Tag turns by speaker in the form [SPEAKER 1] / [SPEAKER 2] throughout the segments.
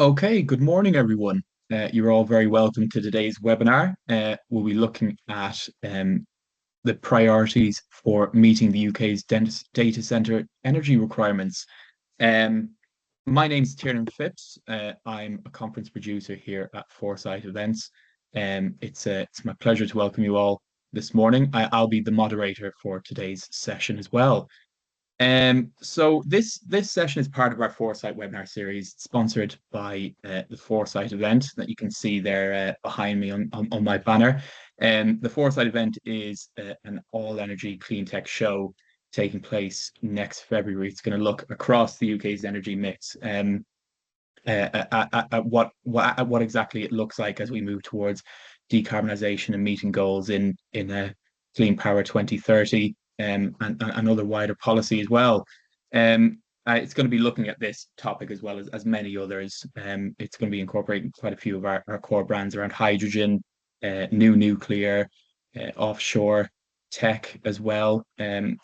[SPEAKER 1] Okay, good morning, everyone. You're all very welcome to today's webinar. We'll be looking at the priorities for meeting the UK's data centre energy requirements. My name's Tiernan Phipps. I'm a conference producer here at Foresight Events. It's my pleasure to welcome you all this morning. I'll be the moderator for today's session as well. So this session is part of our Foresight webinar series, sponsored by the Foresight event that you can see there behind me on my banner. The Foresight event is an all-energy clean tech show taking place next February. It's going to look across the UK's energy mix at what exactly it looks like as we move towards decarbonisation and meeting goals in Clean Power 2030. And other wider policy as well. It's going to be looking at this topic as well as many others. It's going to be incorporating quite a few of our core brands around hydrogen, new nuclear, offshore tech as well, and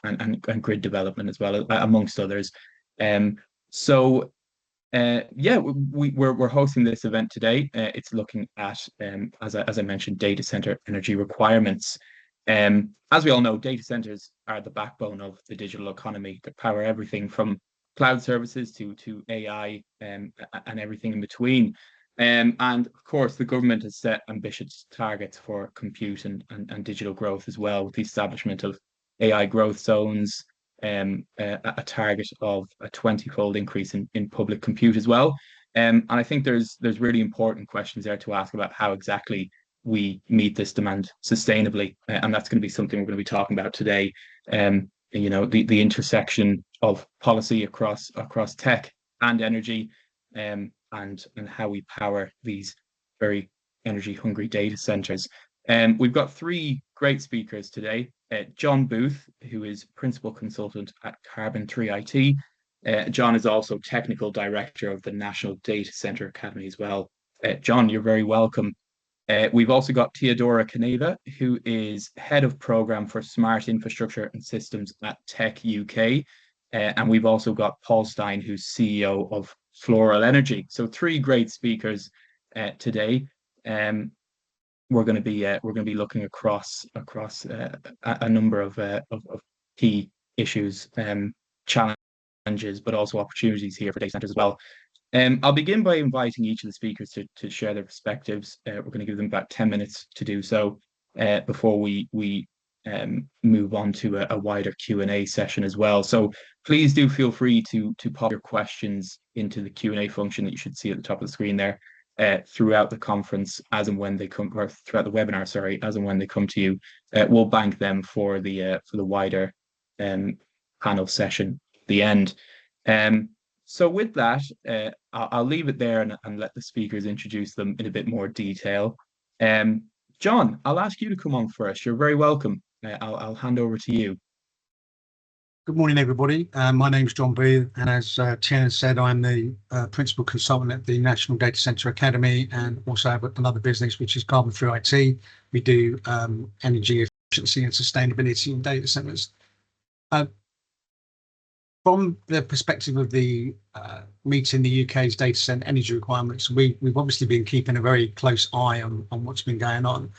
[SPEAKER 1] grid development as well, amongst others. So we're hosting this event today. It's looking at, as I mentioned, data center energy requirements. As we all know, data centers are the backbone of the digital economy that power everything from cloud services to AI and everything in between. And of course, the government has set ambitious targets for compute and digital growth as well, with the establishment of AI growth zones, a target of a 20-fold increase in public compute as well. And I think there's really important questions there to ask about how exactly we meet this demand sustainably, and that's going to be something we're going to be talking about today. The intersection of policy across tech and energy, and how we power these very energy hungry data centers. We've got three great speakers today. John Booth, who is principal consultant at Carbon 3 IT. John is also technical director of the National Data Center Academy as well. John, you're very welcome. We've also got Teodora Kaneva, who is Head of Programme for Smart Infrastructure and Systems at TechUK. And we've also got Paul Stein, who's CEO of Floral Energy. So three great speakers today. We're going to be looking across a number of key issues, challenges, but also opportunities here for data centers as well. I'll begin by inviting each of the speakers to share their perspectives. We're going to give them about 10 minutes to do so before we move on to a wider Q&A session as well. So please do feel free to pop your questions into the Q&A function that you should see at the top of the screen there throughout the conference, as and when they come, or throughout the webinar, sorry, as and when they come to you. We'll bank them for the wider panel session at the end. So with that, I'll leave it there and let the speakers introduce them in a bit more detail. John, I'll ask you to come on first. You're very welcome. I'll hand over to you.
[SPEAKER 2] Good morning, everybody. My name's John Booth, and as Tiernan said, I'm the principal consultant at the National Data Center Academy, and also have another business which is Carbon 3 IT. We do energy efficiency and sustainability in data centers. From the perspective of the meeting the UK's data center energy requirements, we've obviously been keeping a very close eye on what's been going on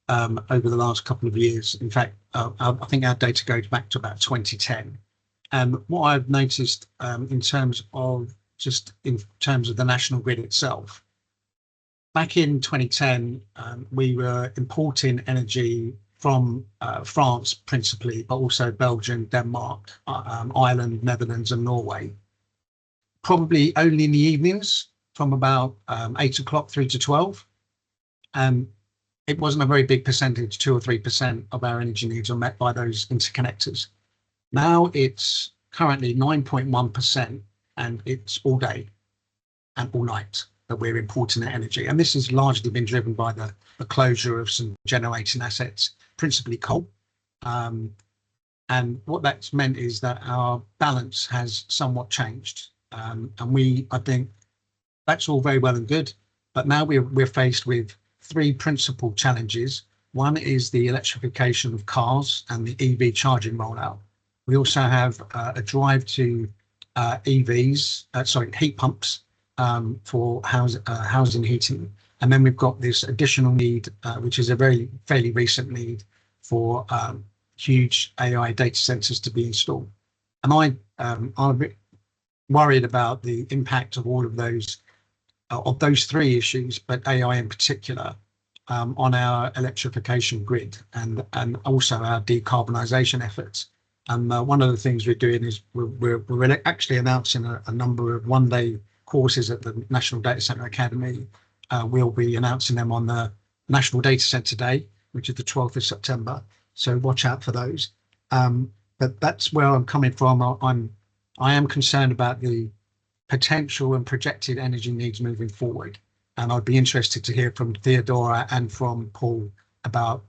[SPEAKER 2] over the last couple of years. In fact, I think our data goes back to about 2010. What I've noticed in terms of the national grid itself, back in 2010, we were importing energy from France principally, but also Belgium, Denmark, Ireland, Netherlands and Norway. Probably only in the evenings from about 8 o'clock through to 12. It wasn't a very big percentage, 2 or 3% of our energy needs are met by those interconnectors. Now it's currently 9.1%, and it's all day and all night that we're importing that energy. And this has largely been driven by the closure of some generating assets, principally coal. And what that's meant is that our balance has somewhat changed. And I think that's all very well and good, but now we're faced with three principal challenges. One is the electrification of cars and the EV charging rollout. We also have a drive to heat pumps for housing heating. And then we've got this additional need, which is a fairly recent need for huge AI data centers to be installed. And I'm a bit worried about the impact of all of those three issues, but AI in particular, on our electrification grid and also our decarbonisation efforts. And one of the things we're doing is we're actually announcing a number of one-day courses at the National Data Centre Academy. We'll be announcing them on the National Data Centre Day, which is the 12th of September. So watch out for those. But that's where I'm coming from. I am concerned about the potential and projected energy needs moving forward. And I'd be interested to hear from Teodora and from Paul about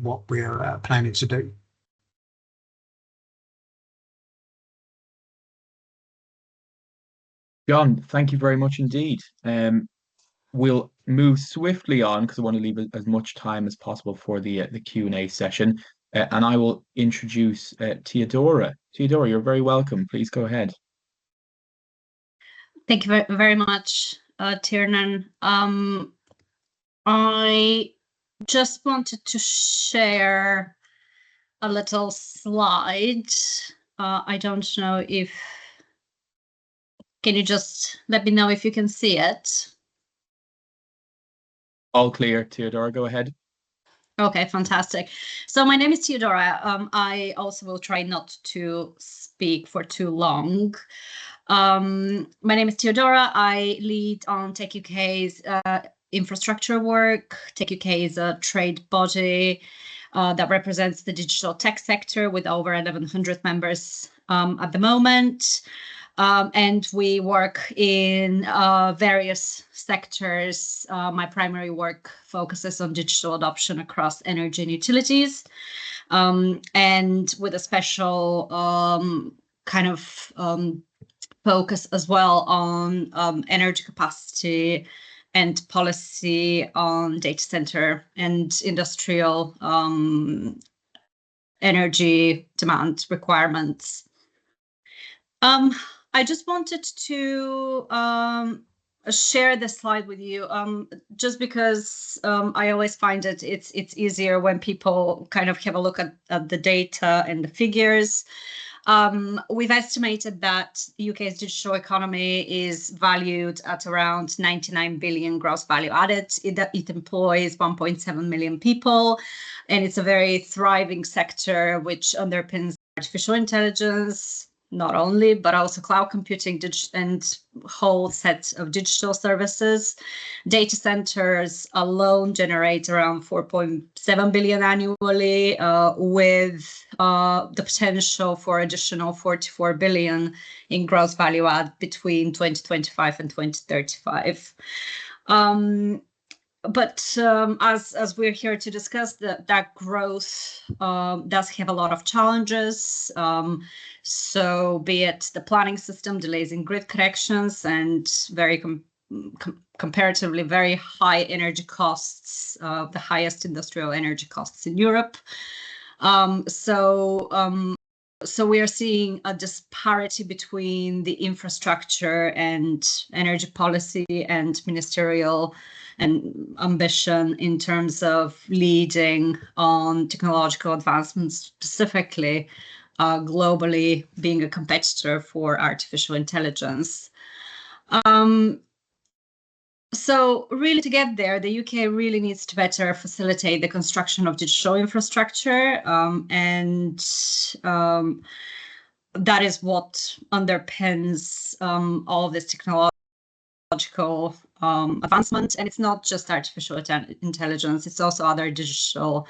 [SPEAKER 2] what we're planning to do.
[SPEAKER 1] John, thank you very much indeed. We'll move swiftly on because I want to leave as much time as possible for the Q&A session. And I will introduce Teodora. Teodora, you're very welcome. Please go ahead.
[SPEAKER 3] Thank you very much, Tiernan. I just wanted to share a little slide. I don't know if... Can you just let me know if you can see it?
[SPEAKER 1] All clear, Teodora, go ahead.
[SPEAKER 3] Okay, fantastic. So my name is Teodora. I also will try not to speak for too long. My name is Teodora. I lead on TechUK's infrastructure work. TechUK is a trade body that represents the digital tech sector with over 1,100 members at the moment. And we work in various sectors. My primary work focuses on digital adoption across energy and utilities, and with a special focus as well on energy capacity and policy on data center and industrial energy demand requirements. I just wanted to share this slide with you, just because I always find it's easier when people kind of have a look at the data and the figures. We've estimated that the UK's digital economy is valued at around 99 billion gross value added. It employs 1.7 million people, and it's a very thriving sector which underpins artificial intelligence, not only, but also cloud computing and whole set of digital services. Data centers alone generate around 4.7 billion annually, with the potential for additional 44 billion in gross value add between 2025 and 2035. But as we're here to discuss, that growth does have a lot of challenges. So be it the planning system, delays in grid connections, and very comparatively very high energy costs, the highest industrial energy costs in Europe. So we are seeing a disparity between the infrastructure and energy policy and ministerial and ambition in terms of leading on technological advancements, specifically globally being a competitor for artificial intelligence. So really to get there, the UK really needs to better facilitate the construction of digital infrastructure, and that is what underpins all of this technological advancement. And it's not just artificial intelligence, it's also other digital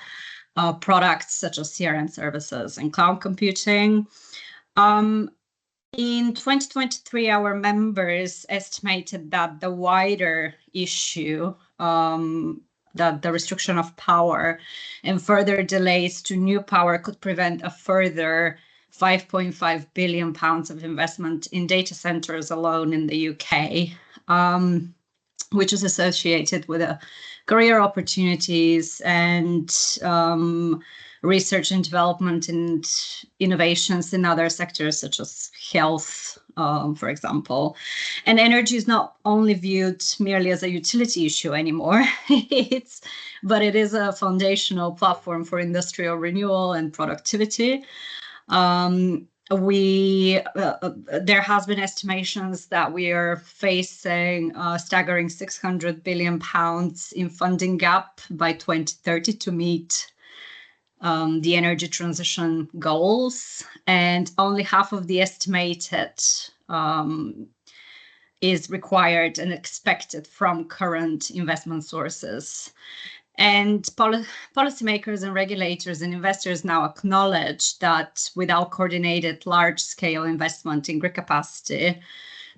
[SPEAKER 3] products such as CRM services and cloud computing. In 2023, our members estimated that the wider issue, that the restriction of power and further delays to new power could prevent a further £5.5 billion of investment in data centers alone in the UK, which is associated with career opportunities and research and development and innovations in other sectors such as health, for example. And energy is not only viewed merely as a utility issue anymore, but it is a foundational platform for industrial renewal and productivity. There has been estimations that we are facing a staggering £600 billion in funding gap by 2030 to meet the energy transition goals, and only half of the estimated is required and expected from current investment sources. And policymakers and regulators and investors now acknowledge that without coordinated large-scale investment in grid capacity,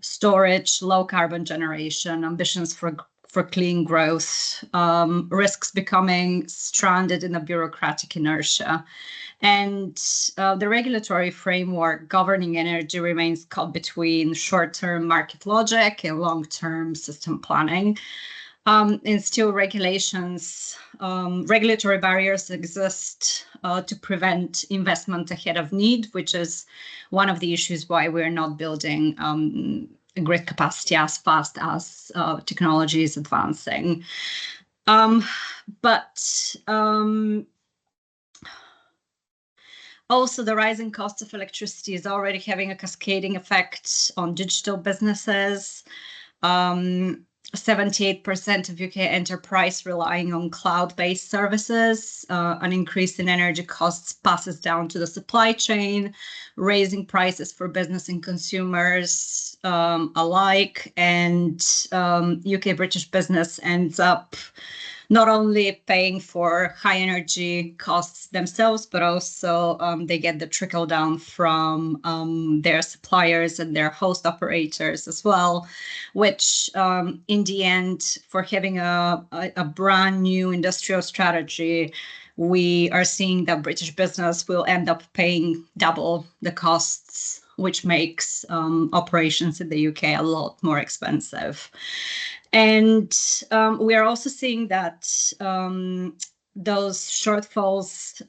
[SPEAKER 3] storage, low-carbon generation, ambitions for clean growth, risks becoming stranded in a bureaucratic inertia. And the regulatory framework governing energy remains caught between short-term market logic and long-term system planning. And still regulatory barriers exist to prevent investment ahead of need, which is one of the issues why we're not building grid capacity as fast as technology is advancing. Also, the rising cost of electricity is already having a cascading effect on digital businesses. 78% of UK enterprise relying on cloud-based services. An increase in energy costs passes down to the supply chain, raising prices for business and consumers alike. And UK British business ends up not only paying for high energy costs themselves, but also they get the trickle down from their suppliers and their host operators as well, which in the end, for having a brand new industrial strategy, we are seeing that British business will end up paying double the costs, which makes operations in the UK a lot more expensive. And we are also seeing that those shortfalls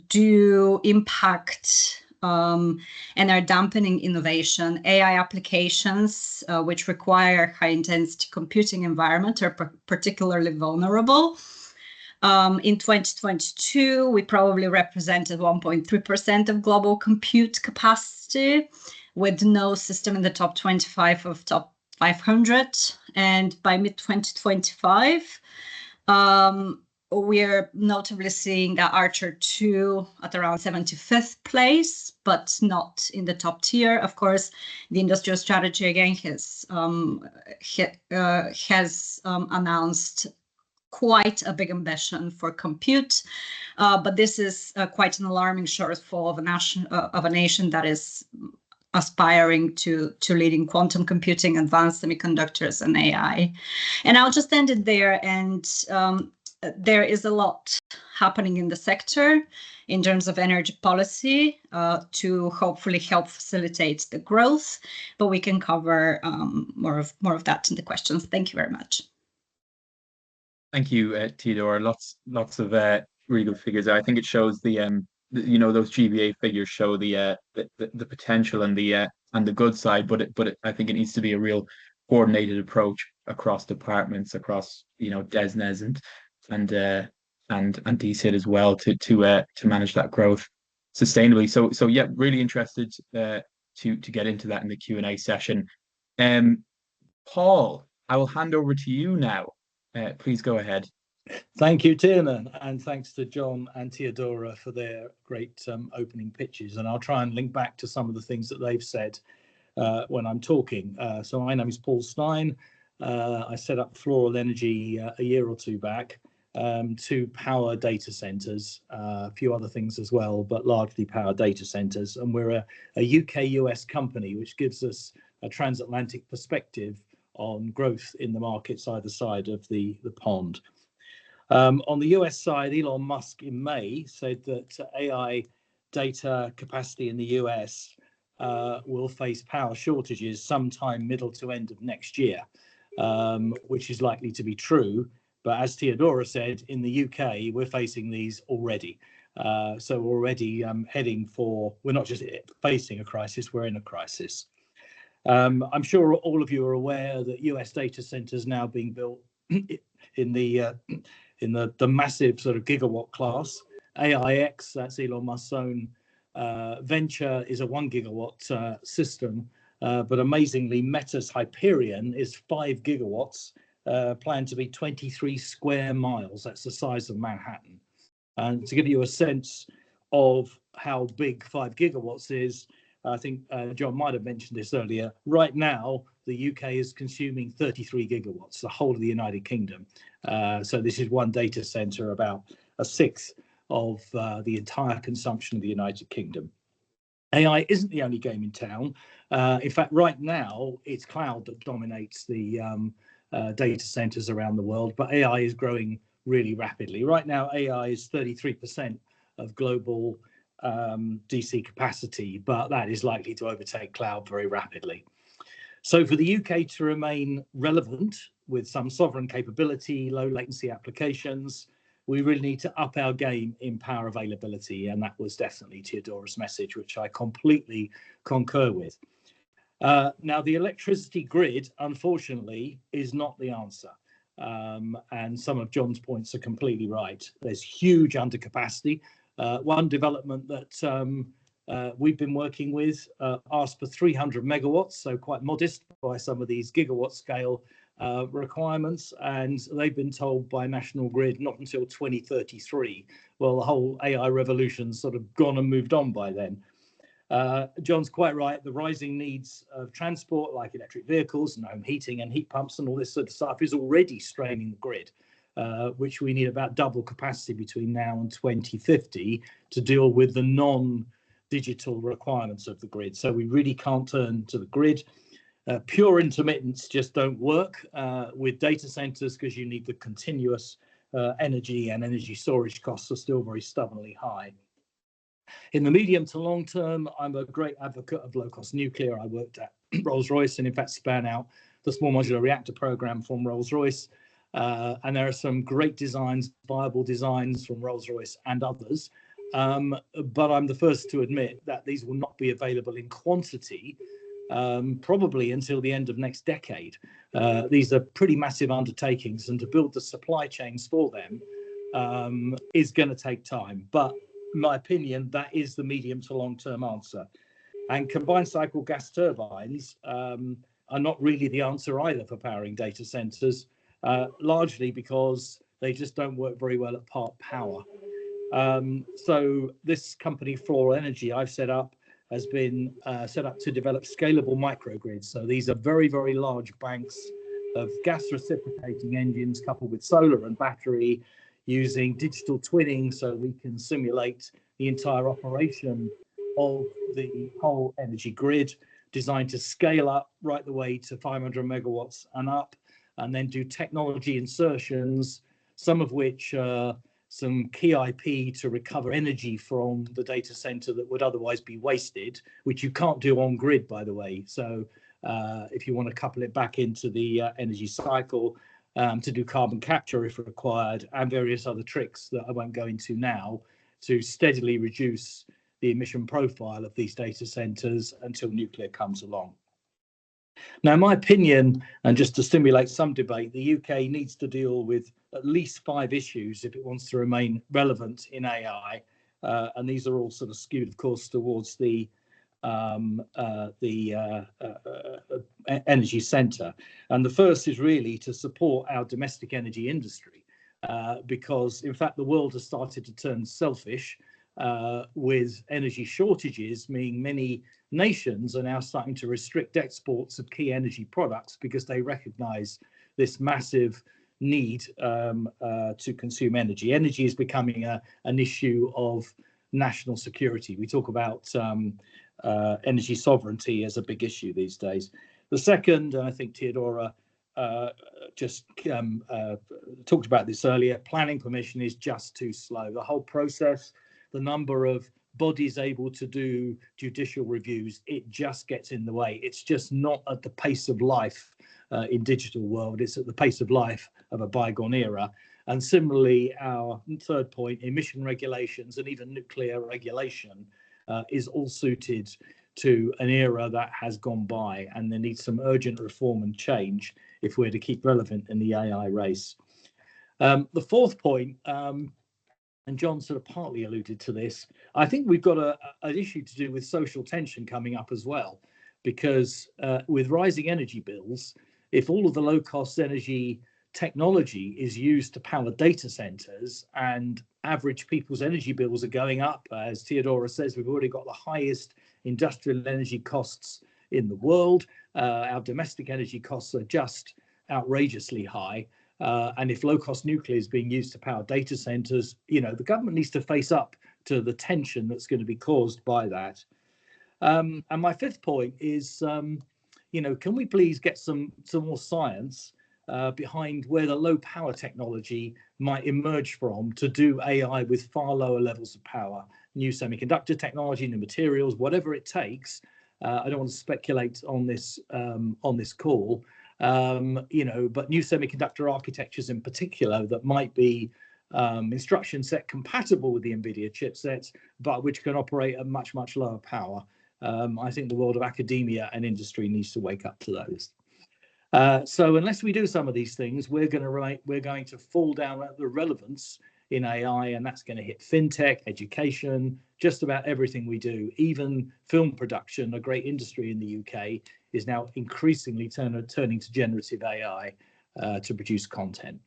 [SPEAKER 3] do impact and are dampening innovation. AI applications, which require high-intensity computing environment, are particularly vulnerable. In 2022, we probably represented 1.3% of global compute capacity, with no system in the top 25 of top 500. And by mid-2025, we're notably seeing that Archer 2 at around 75th place, but not in the top tier. Of course, the industrial strategy again has announced quite a big ambition for compute, but this is quite an alarming shortfall of a nation that is aspiring to leading quantum computing, advanced semiconductors, and AI. And I'll just end it there. And there is a lot happening in the sector in terms of energy policy to hopefully help facilitate the growth, but we can cover more of that in the questions. Thank you very much.
[SPEAKER 1] Thank you, Teodora. Lots of really good figures. I think it shows the those GBA figures show the potential and the good side, but I think it needs to be a real coordinated approach across departments, across DESNES and DCID as well to manage that growth sustainably. So yeah, really interested to get into that in the Q&A session. Paul, I will hand over to you now. Please go ahead.
[SPEAKER 4] Thank you, Tina, and thanks to John and Teodora for their great opening pitches. And I'll try and link back to some of the things that they've said when I'm talking. So my name is Paul Stein. I set up Floral Energy a year or two back to power data centers, a few other things as well, but largely power data centers. And we're a UK-US company, which gives us a transatlantic perspective on growth in the markets either side of the pond. On the US side, Elon Musk in May said that AI data capacity in the US will face power shortages sometime middle to end of next year, which is likely to be true. But as Teodora said, in the UK, we're facing these already. So we're already heading for, we're not just facing a crisis, we're in a crisis. I'm sure all of you are aware that US data centers now being built in the massive sort of gigawatt class. AIX, that's Elon Musk's own venture, is a 1 gigawatt system, but amazingly Meta's Hyperion is 5 gigawatts, planned to be 23 square miles. That's the size of Manhattan. And to give you a sense of how big 5 gigawatts is, I think John might have mentioned this earlier. Right now, the UK is consuming 33 gigawatts, the whole of the United Kingdom. So this is one data center, about a sixth of the entire consumption of the United Kingdom. AI isn't the only game in town. In fact, right now, it's cloud that dominates the data centers around the world, but AI is growing really rapidly. Right now, AI is 33% of global DC capacity, but that is likely to overtake cloud very rapidly. So for the UK to remain relevant with some sovereign capability, low latency applications, we really need to up our game in power availability. And that was definitely Teodora's message, which I completely concur with. Now, the electricity grid, unfortunately, is not the answer. And some of John's points are completely right. There's huge undercapacity. One development that we've been working with asked for 300 megawatts, so quite modest by some of these gigawatt scale requirements, and they've been told by National Grid not until 2033. Well, the whole AI revolution's sort of gone and moved on by then. John's quite right. The rising needs of transport, like electric vehicles and home heating and heat pumps and all this sort of stuff, is already straining the grid, which we need about double capacity between now and 2050 to deal with the non-digital requirements of the grid. So we really can't turn to the grid. Pure intermittents just don't work with data centers because you need the continuous energy, and energy storage costs are still very stubbornly high. In the medium to long term, I'm a great advocate of low-cost nuclear. I worked at Rolls-Royce and in fact span out the small modular reactor program from Rolls-Royce. And there are some great designs, viable designs from Rolls-Royce and others. But I'm the first to admit that these will not be available in quantity, probably until the end of next decade. These are pretty massive undertakings, and to build the supply chains for them is going to take time. But in my opinion, that is the medium to long-term answer. And combined cycle gas turbines are not really the answer either for powering data centers, largely because they just don't work very well at part power. So this company, Floral Energy, I've set up, has been set up to develop scalable microgrids. So these are very, very large banks of gas reciprocating engines coupled with solar and battery, using digital twinning so we can simulate the entire operation of the whole energy grid, designed to scale up right the way to 500 megawatts and up, and then do technology insertions, some of which are some key IP to recover energy from the data center that would otherwise be wasted, which you can't do on grid, by the way. So if you want to couple it back into the energy cycle, to do carbon capture if required, and various other tricks that I won't go into now, to steadily reduce the emission profile of these data centers until nuclear comes along. Now, in my opinion, and just to stimulate some debate, the UK needs to deal with at least 5 issues if it wants to remain relevant in AI. And these are all sort of skewed, of course, towards the energy centre. And the first is really to support our domestic energy industry, because in fact the world has started to turn selfish with energy shortages, meaning many nations are now starting to restrict exports of key energy products because they recognise this massive need to consume energy. Energy is becoming an issue of national security. We talk about energy sovereignty as a big issue these days. The second, and I think Teodora just talked about this earlier, planning permission is just too slow. The whole process, the number of bodies able to do judicial reviews, it just gets in the way. It's just not at the pace of life in digital world. It's at the pace of life of a bygone era. And similarly, our third point, emission regulations and even nuclear regulation is all suited to an era that has gone by, and there needs some urgent reform and change if we're to keep relevant in the AI race. The fourth point, and John sort of partly alluded to this, I think we've got an issue to do with social tension coming up as well, because with rising energy bills, if all of the low-cost energy technology is used to power data centers and average people's energy bills are going up, as Teodora says, we've already got the highest industrial energy costs in the world. Our domestic energy costs are just outrageously high. And if low-cost nuclear is being used to power data centers, the government needs to face up to the tension that's going to be caused by that. And my fifth point is, can we please get some more science behind where the low power technology might emerge from to do AI with far lower levels of power, new semiconductor technology, new materials, whatever it takes. I don't want to speculate on this call. But new semiconductor architectures in particular that might be instruction set compatible with the NVIDIA chipsets, but which can operate at much, much lower power. I think the world of academia and industry needs to wake up to those. So unless we do some of these things, we're going to fall down at the relevance in AI, and that's going to hit fintech, education, just about everything we do. Even film production, a great industry in the UK, is now increasingly turning to generative AI to produce content.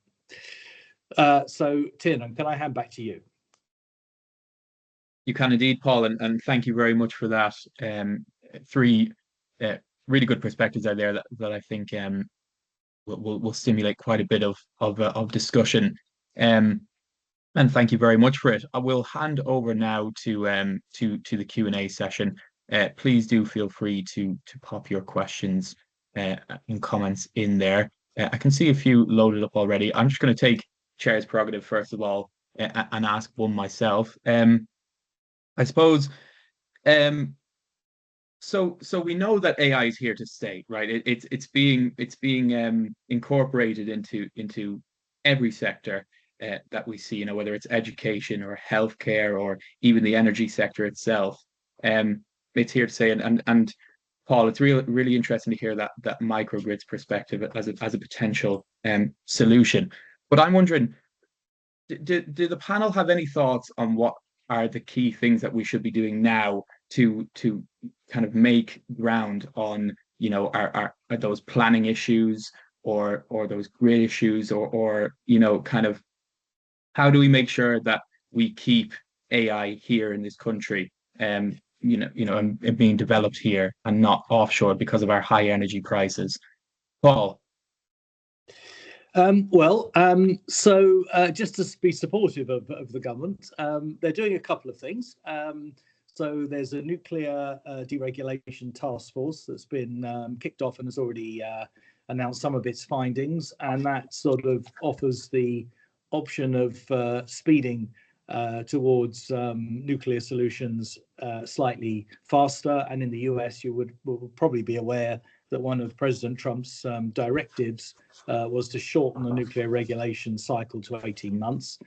[SPEAKER 4] So, Tiernan, can I hand back to you?
[SPEAKER 1] You can indeed, Paul, and thank you very much for that. Three really good perspectives are there that I think will stimulate quite a bit of discussion. And thank you very much for it. I will hand over now to the Q&A session. Please do feel free to pop your questions and comments in there. I can see a few loaded up already. I'm just going to take chair's prerogative first of all and ask one myself. I suppose. So we know that AI is here to stay, right? It's being incorporated into every sector that we see, whether it's education or healthcare or even the energy sector itself. It's here to stay, and Paul, it's really interesting to hear that microgrids perspective as a potential solution. But I'm wondering, do the panel have any thoughts on what are the key things that we should be doing now to kind of make ground on, are those planning issues or those grid issues or kind of how do we make sure that we keep AI here in this country, and being developed here and not offshore because of our high energy prices? Paul.
[SPEAKER 4] So just to be supportive of the government, they're doing a couple of things. So there's a nuclear deregulation task force that's been kicked off and has already announced some of its findings, and that sort of offers the option of speeding towards nuclear solutions slightly faster. And in the US, you will probably be aware that one of President Trump's directives was to shorten the nuclear regulation cycle to 18 months.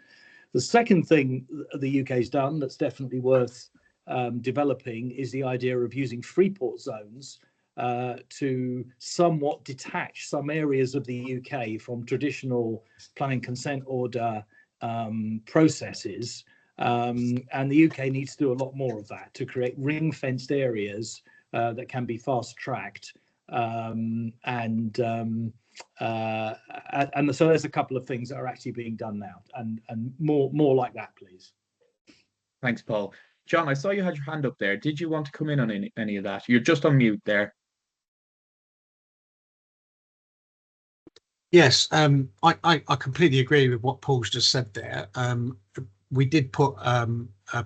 [SPEAKER 4] The second thing the UK's done that's definitely worth developing is the idea of using freeport zones to somewhat detach some areas of the UK from traditional planning consent order processes. And the UK needs to do a lot more of that to create ring-fenced areas that can be fast-tracked. And so there's a couple of things that are actually being done now, and more like that, please.
[SPEAKER 1] Thanks, Paul. John, I saw you had your hand up there. Did you want to come in on any of that? You're just on mute there.
[SPEAKER 2] Yes, I completely agree with what Paul's just said there. We did put a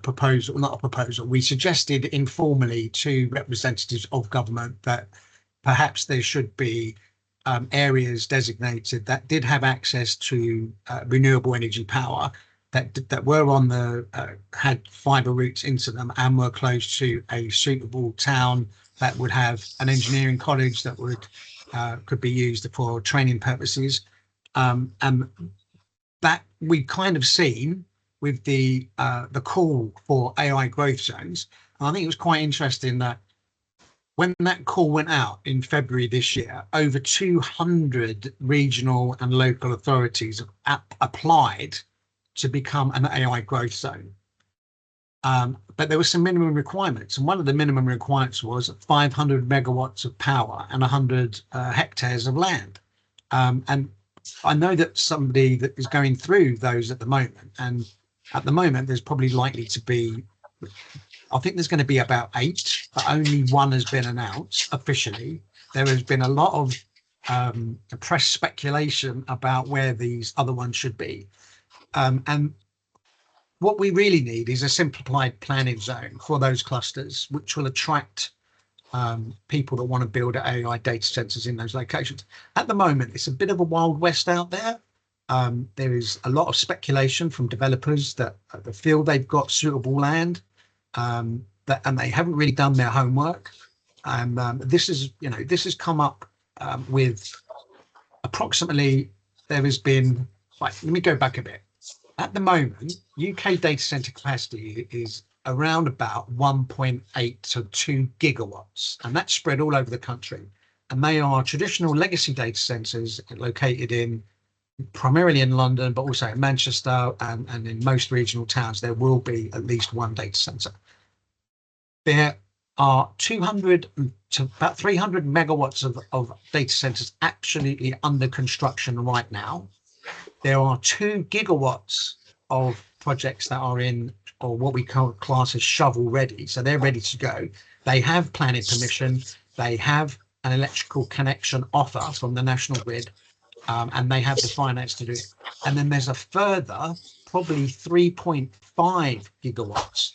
[SPEAKER 2] proposal, not a proposal, we suggested informally to representatives of government that perhaps there should be areas designated that did have access to renewable energy power, that were on had fibre routes into them and were close to a suitable town that would have an engineering college that could be used for training purposes. And that we've kind of seen with the call for AI growth zones. And I think it was quite interesting that when that call went out in February this year, over 200 regional and local authorities applied to become an AI growth zone. But there were some minimum requirements, and one of the minimum requirements was 500 megawatts of power and 100 hectares of land. And I know that somebody that is going through those at the moment, and at the moment there's probably likely to be, I think there's going to be about 8, but only one has been announced officially. There has been a lot of press speculation about where these other ones should be. And what we really need is a simplified planning zone for those clusters, which will attract people that want to build AI data centers in those locations. At the moment, it's a bit of a wild west out there. There is a lot of speculation from developers that feel they've got suitable land, and they haven't really done their homework. And this has come up with approximately, there has been, right, let me go back a bit. At the moment, UK data center capacity is around about 1.8 to 2 gigawatts, and that's spread all over the country. And they are traditional legacy data centers located primarily in London, but also in Manchester and in most regional towns. There will be at least one data center. There are 200 to about 300 megawatts of data centers absolutely under construction right now. There are 2 gigawatts of projects that are in, or what we class as shovel ready. So they're ready to go. They have planning permission. They have an electrical connection offer from the national grid, and they have the finance to do it. And then there's a further probably 3.5 gigawatts,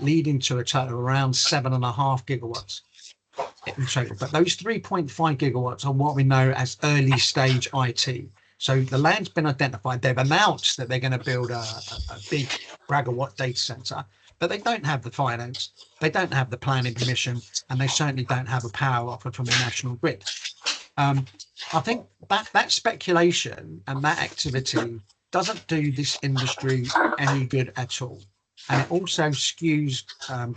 [SPEAKER 2] leading to a total of around 7.5 gigawatts in total. But those 3.5 gigawatts are what we know as early stage IT. So the land's been identified. They've announced that they're going to build a big braggart data center, but they don't have the finance, they don't have the planning permission, and they certainly don't have a power offer from the national grid. I think that speculation and that activity doesn't do this industry any good at all. And it also skews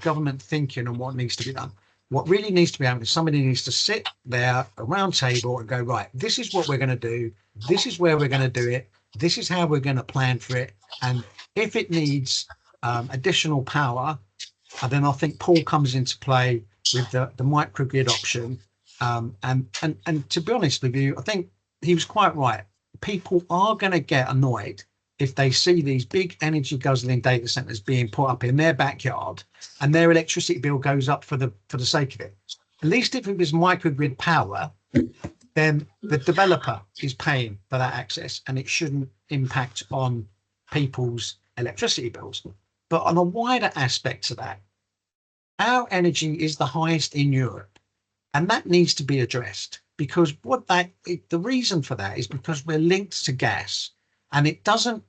[SPEAKER 2] government thinking on what needs to be done. What really needs to be happening is somebody needs to sit there, a round table, and go, right, this is what we're going to do. This is where we're going to do it. This is how we're going to plan for it. And if it needs additional power, then I think Paul comes into play with the microgrid option. And to be honest with you, I think he was quite right. People are going to get annoyed if they see these big energy guzzling data centers being put up in their backyard and their electricity bill goes up for the sake of it. At least if it was microgrid power, then the developer is paying for that access and it shouldn't impact on people's electricity bills. But on a wider aspect to that, our energy is the highest in Europe, and that needs to be addressed, because the reason for that is because we're linked to gas, and it doesn't,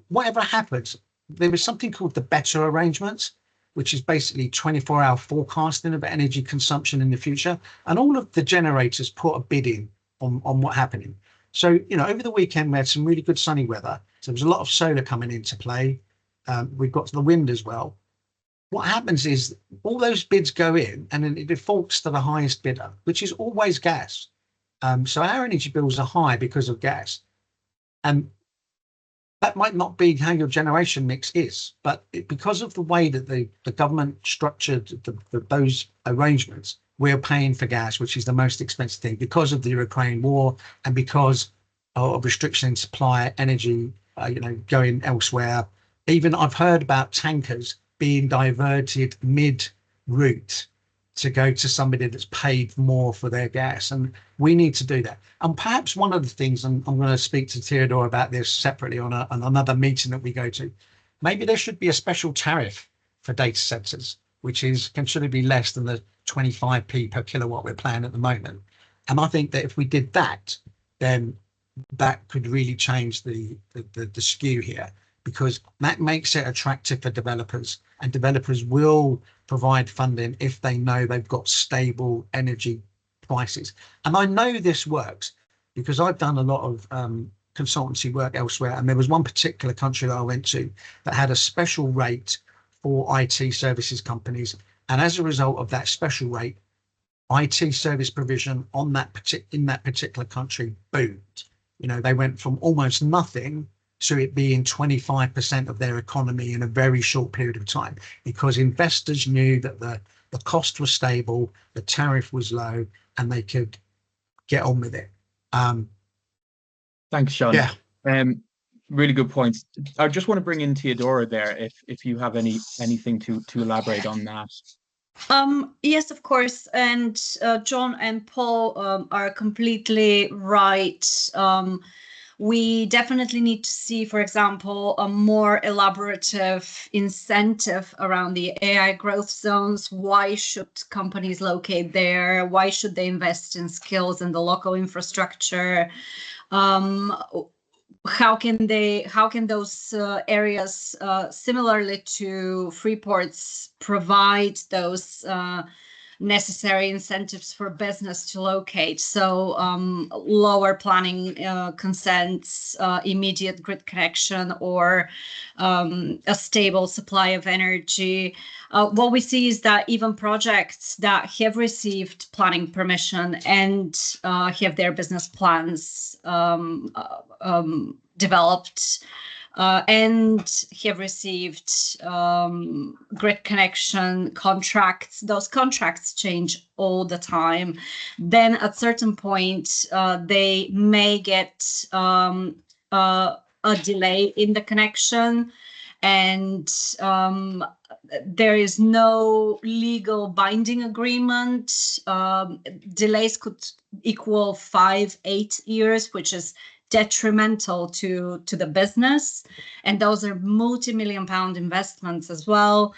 [SPEAKER 2] whatever happens, there is something called the better arrangements, which is basically 24-hour forecasting of energy consumption in the future. And all of the generators put a bid in on what's happening. So, over the weekend, we had some really good sunny weather. So there was a lot of solar coming into play. We've got the wind as well. What happens is all those bids go in and then it defaults to the highest bidder, which is always gas. So our energy bills are high because of gas. And that might not be how your generation mix is, but because of the way that the government structured those arrangements, we're paying for gas, which is the most expensive thing, because of the Ukraine war and because of restriction in supply, energy, going elsewhere. Even I've heard about tankers being diverted mid-route to go to somebody that's paid more for their gas, and we need to do that. And perhaps one of the things, and I'm going to speak to Teodora about this separately on another meeting that we go to, maybe there should be a special tariff for data centers, which is considerably less than the 25p per kilowatt we're paying at the moment. And I think that if we did that, then that could really change the skew here, because that makes it attractive for developers, and developers will provide funding if they know they've got stable energy prices. And I know this works because I've done a lot of consultancy work elsewhere, and there was one particular country that I went to that had a special rate for IT services companies, and as a result of that special rate, IT service provision on in that particular country boomed. You know, they went from almost nothing to it being 25% of their economy in a very short period of time, because investors knew that the cost was stable, the tariff was low, and they could get on with it.
[SPEAKER 1] Thanks, Sean.
[SPEAKER 2] Yeah.
[SPEAKER 1] Really good points. I just want to bring in Teodora there, if you have anything to elaborate on that.
[SPEAKER 3] Yes, of course. And John and Paul are completely right. We definitely need to see, for example, a more elaborative incentive around the AI growth zones. Why should companies locate there? Why should they invest in skills and the local infrastructure? How can those areas, similarly to free ports, provide those necessary incentives for business to locate? So lower planning consents, immediate grid connection, or a stable supply of energy. What we see is that even projects that have received planning permission and have their business plans developed and have received grid connection contracts. Those contracts change all the time. Then at certain point, they may get a delay in the connection, and there is no legal binding agreement. Delays could equal 5-8 years, which is detrimental to the business, and those are multi-million-pound investments as well.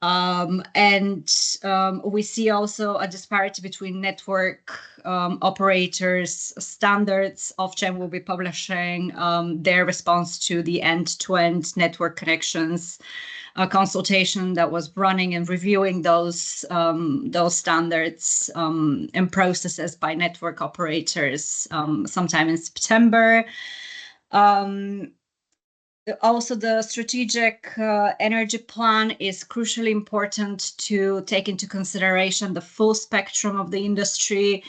[SPEAKER 3] We see also a disparity between network operators' standards. Ofgem will be publishing their response to the end-to-end network connections consultation that was running and reviewing those standards and processes by network operators sometime in September. Also, the strategic energy plan is crucially important to take into consideration the full spectrum of the industry.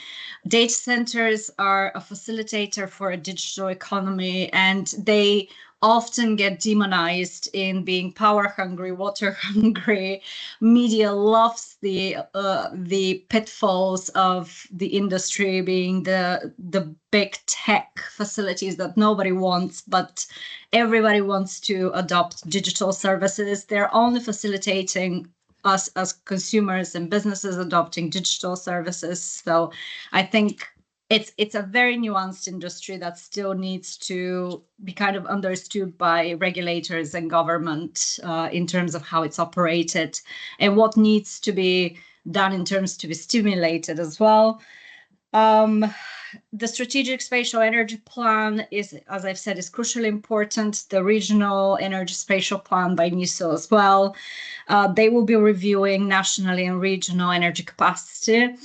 [SPEAKER 3] Data centers are a facilitator for a digital economy, and they often get demonized in being power hungry, water hungry. Media loves the pitfalls of the industry being the big tech facilities that nobody wants, but everybody wants to adopt digital services. They're only facilitating us as consumers and businesses adopting digital services. So I think it's a very nuanced industry that still needs to be kind of understood by regulators and government in terms of how it's operated and what needs to be done in terms to be stimulated as well. The strategic spatial energy plan is, as I've said, is crucially important. The regional energy spatial plan by NISO as well. They will be reviewing nationally and regional energy capacity.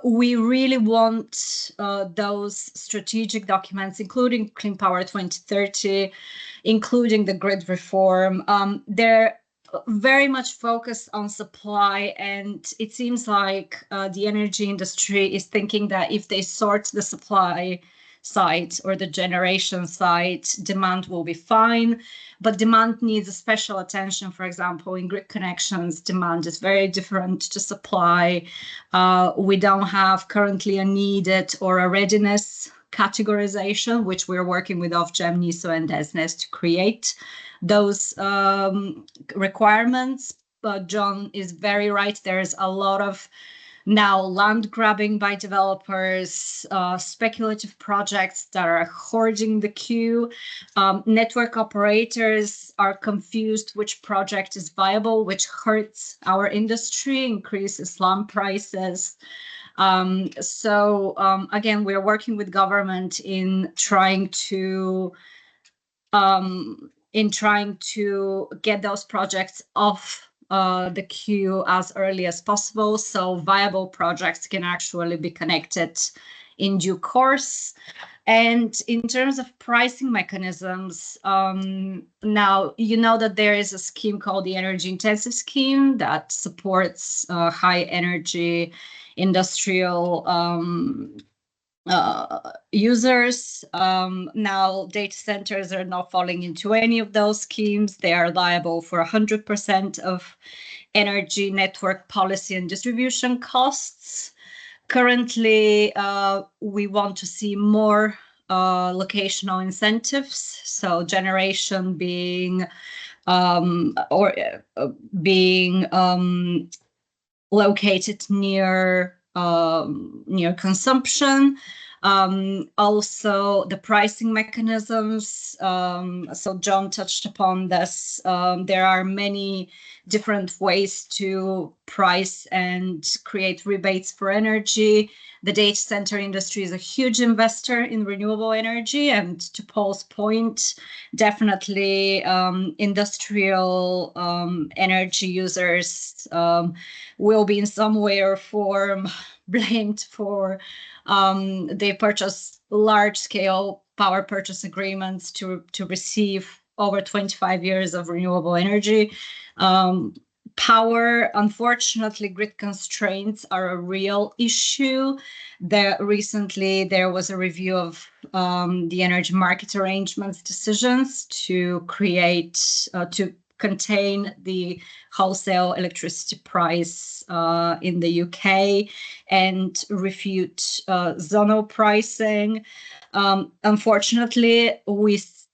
[SPEAKER 3] We really want those strategic documents, including Clean Power 2030, including the grid reform. They're very much focused on supply, and it seems like the energy industry is thinking that if they sort the supply side or the generation side, demand will be fine. But demand needs a special attention. For example, in grid connections, demand is very different to supply. We don't have currently a needed or a readiness categorization, which we're working with Ofgem, NISO, and DESNES to create those requirements. But John is very right. There's a lot of now land grabbing by developers, speculative projects that are hoarding the queue. Network operators are confused which project is viable, which hurts our industry, increases land prices. Again, we're working with government in trying to get those projects off the queue as early as possible, so viable projects can actually be connected in due course. And in terms of pricing mechanisms, now you know that there is a scheme called the Energy Intensive Scheme that supports high energy industrial users. Now data centers are not falling into any of those schemes. They are liable for 100% of energy network policy and distribution costs. Currently, we want to see more locational incentives, so generation being located near consumption. Also, the pricing mechanisms. So John touched upon this. There are many different ways to price and create rebates for energy. The data center industry is a huge investor in renewable energy, and to Paul's point, definitely industrial energy users will be in some way or form blamed for they purchase large-scale power purchase agreements to receive over 25 years of renewable energy. Power, unfortunately, grid constraints are a real issue. Recently, there was a review of the energy market arrangements decisions to create, to contain the wholesale electricity price in the UK and refute zonal pricing. Unfortunately,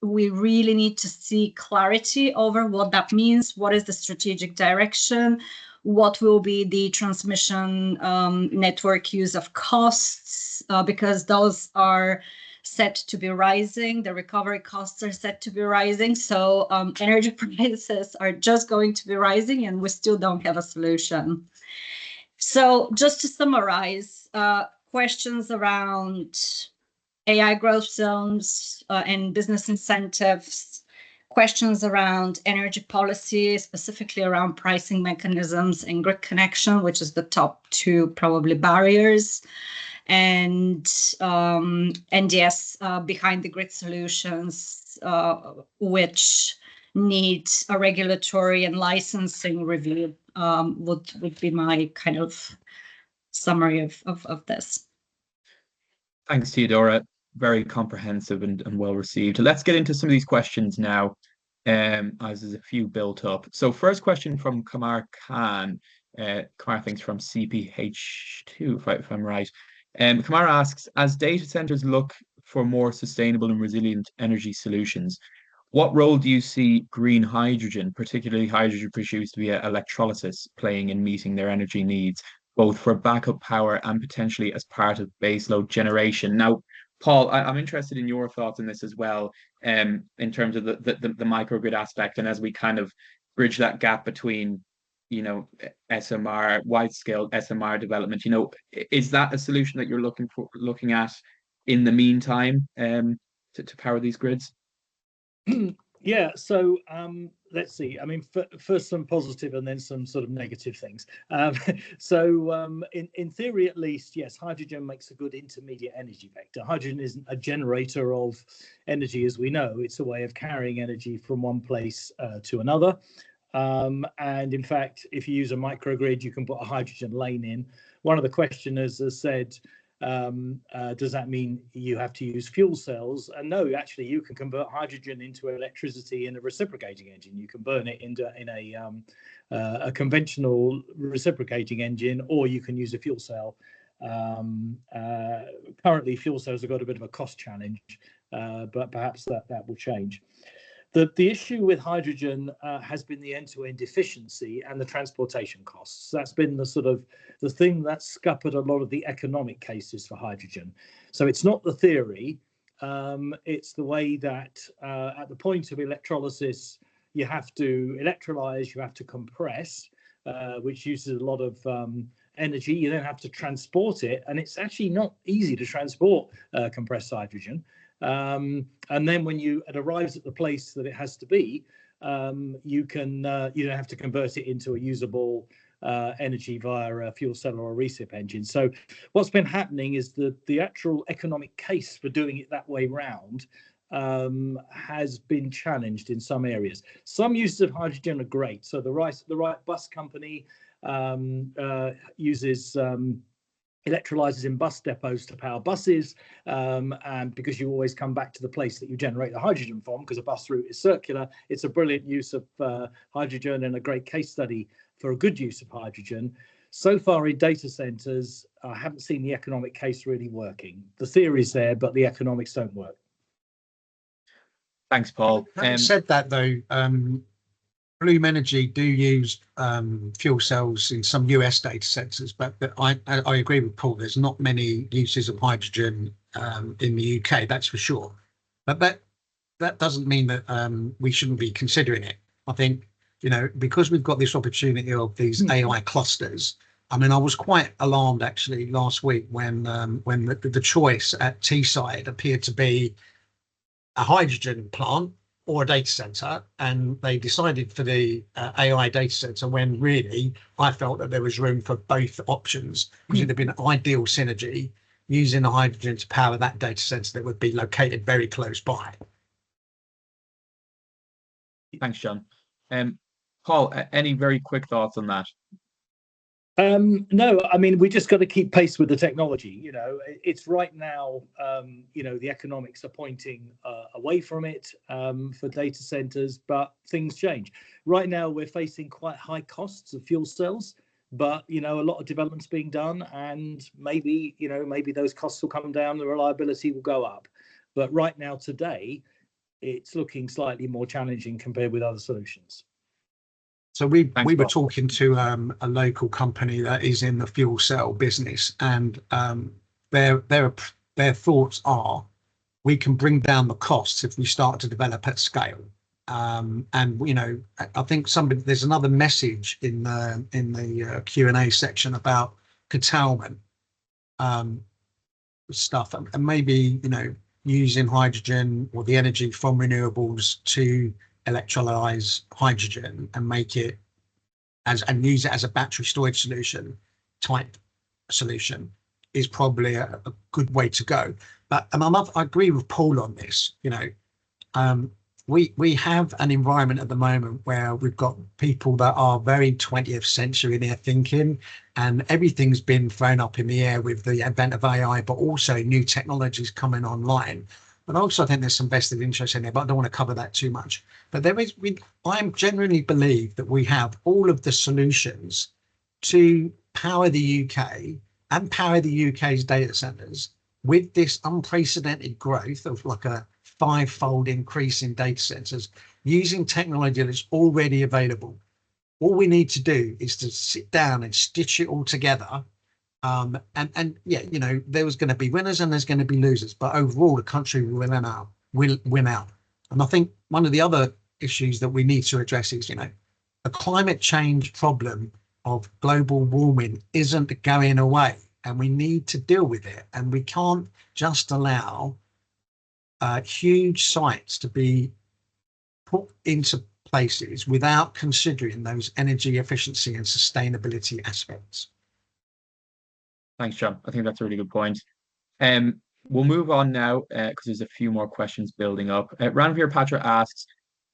[SPEAKER 3] we really need to see clarity over what that means. What is the strategic direction? What will be the transmission network use of costs? Because those are set to be rising. The recovery costs are set to be rising. So energy prices are just going to be rising, and we still don't have a solution. So just to summarize, questions around AI growth zones and business incentives, questions around energy policy, specifically around pricing mechanisms and grid connection, which is the top two probably barriers. And yes, behind the grid solutions, which need a regulatory and licensing review, would be my kind of summary of this.
[SPEAKER 1] Thanks, Teodora. Very comprehensive and well received. Let's get into some of these questions now, as there's a few built up. So first question from Kamar Khan. Kamar thinks from CPH2, if I'm right. Kamar asks, as data centers look for more sustainable and resilient energy solutions, what role do you see green hydrogen, particularly hydrogen produced via electrolysis, playing in meeting their energy needs, both for backup power and potentially as part of baseload generation? Now, Paul, I'm interested in your thoughts on this as well, in terms of the microgrid aspect, and as we kind of bridge that gap between, SMR, wide-scale SMR development, is that a solution that you're looking at in the meantime, to power these grids?
[SPEAKER 4] Yeah, so let's see. I mean, first some positive and then some sort of negative things. In theory, at least, yes, hydrogen makes a good intermediate energy vector. Hydrogen isn't a generator of energy, as we know. It's a way of carrying energy from one place to another. And in fact, if you use a microgrid, you can put a hydrogen lane in. One of the questioners has said, does that mean you have to use fuel cells? And no, actually, you can convert hydrogen into electricity in a reciprocating engine. You can burn it in a conventional reciprocating engine, or you can use a fuel cell. Currently, fuel cells have got a bit of a cost challenge, but perhaps that will change. The issue with hydrogen has been the end-to-end efficiency and the transportation costs. That's been the thing that's scuppered a lot of the economic cases for hydrogen. So it's not the theory, it's the way that at the point of electrolysis, you have to electrolyze, you have to compress, which uses a lot of energy. You then have to transport it, and it's actually not easy to transport compressed hydrogen. And then when it arrives at the place that it has to be, you don't have to convert it into a usable energy via a fuel cell or a recip engine. So what's been happening is that the actual economic case for doing it that way round has been challenged in some areas. Some uses of hydrogen are great. So the right bus company uses electrolyzers in bus depots to power buses, and because you always come back to the place that you generate the hydrogen from, because a bus route is circular, it's a brilliant use of hydrogen and a great case study for a good use of hydrogen. So far in data centers, I haven't seen the economic case really working. The theory's there, but the economics don't work.
[SPEAKER 1] Thanks, Paul.
[SPEAKER 2] Having said that, though, Bloom Energy do use fuel cells in some US data centers, but I agree with Paul. There's not many uses of hydrogen in the UK, that's for sure. But that doesn't mean that we shouldn't be considering it. I think, you know, because we've got this opportunity of these AI clusters. I mean, I was quite alarmed actually last week when the choice at Teesside appeared to be a hydrogen plant or a data center, and they decided for the AI data center, when really I felt that there was room for both options, because it'd have been an ideal synergy using the hydrogen to power that data center that would be located very close by.
[SPEAKER 1] Thanks, John. Paul, any very quick thoughts on that?
[SPEAKER 4] No, I mean, we just got to keep pace with the technology. You know, it's right now, you know, the economics are pointing away from it for data centers, but things change. Right now, we're facing quite high costs of fuel cells, but, you know, a lot of development's being done, and maybe, you know, maybe those costs will come down, the reliability will go up. But right now, today, it's looking slightly more challenging compared with other solutions.
[SPEAKER 2] So we were talking to a local company that is in the fuel cell business, and their thoughts are we can bring down the costs if we start to develop at scale. And you know, I think there's another message in the Q&A section about curtailment stuff, and maybe, you know, using hydrogen or the energy from renewables to electrolyze hydrogen and make it and use it as a battery storage solution type solution is probably a good way to go. But I agree with Paul on this. You know, we have an environment at the moment where we've got people that are very 20th century in their thinking, and everything's been thrown up in the air with the advent of AI, but also new technologies coming online. But also I think there's some vested interest in there, but I don't want to cover that too much. But I genuinely believe that we have all of the solutions to power the UK and power the UK's data centers with this unprecedented growth of like a 5-fold increase in data centers using technology that's already available. All we need to do is to sit down and stitch it all together. And yeah, you know, there was going to be winners and there's going to be losers, but overall the country will win out. And I think one of the other issues that we need to address is, you know, the climate change problem of global warming isn't going away, and we need to deal with it. And we can't just allow huge sites to be put into places without considering those energy efficiency and sustainability aspects.
[SPEAKER 1] Thanks, John. I think that's a really good point. We'll move on now because there's a few more questions building up. Ranveer Patra asks,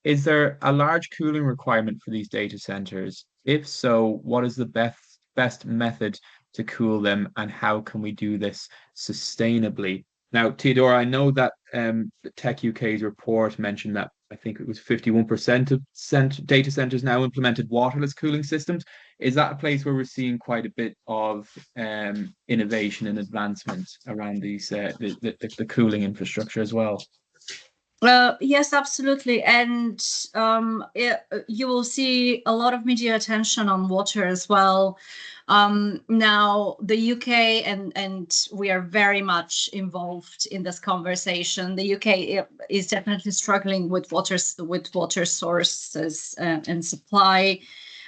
[SPEAKER 1] is there a large cooling requirement for these data centers? If so, what is the best method to cool them, and how can we do this sustainably? Now, Teodora, I know that the TechUK's report mentioned that I think it was 51% of data centers now implemented waterless cooling systems. Is that a place where we're seeing quite a bit of innovation and advancement around these the cooling infrastructure as well?
[SPEAKER 3] Yes, absolutely. And you will see a lot of media attention on water as well. Now, the UK, and we are very much involved in this conversation. The UK is definitely struggling with water sources and supply.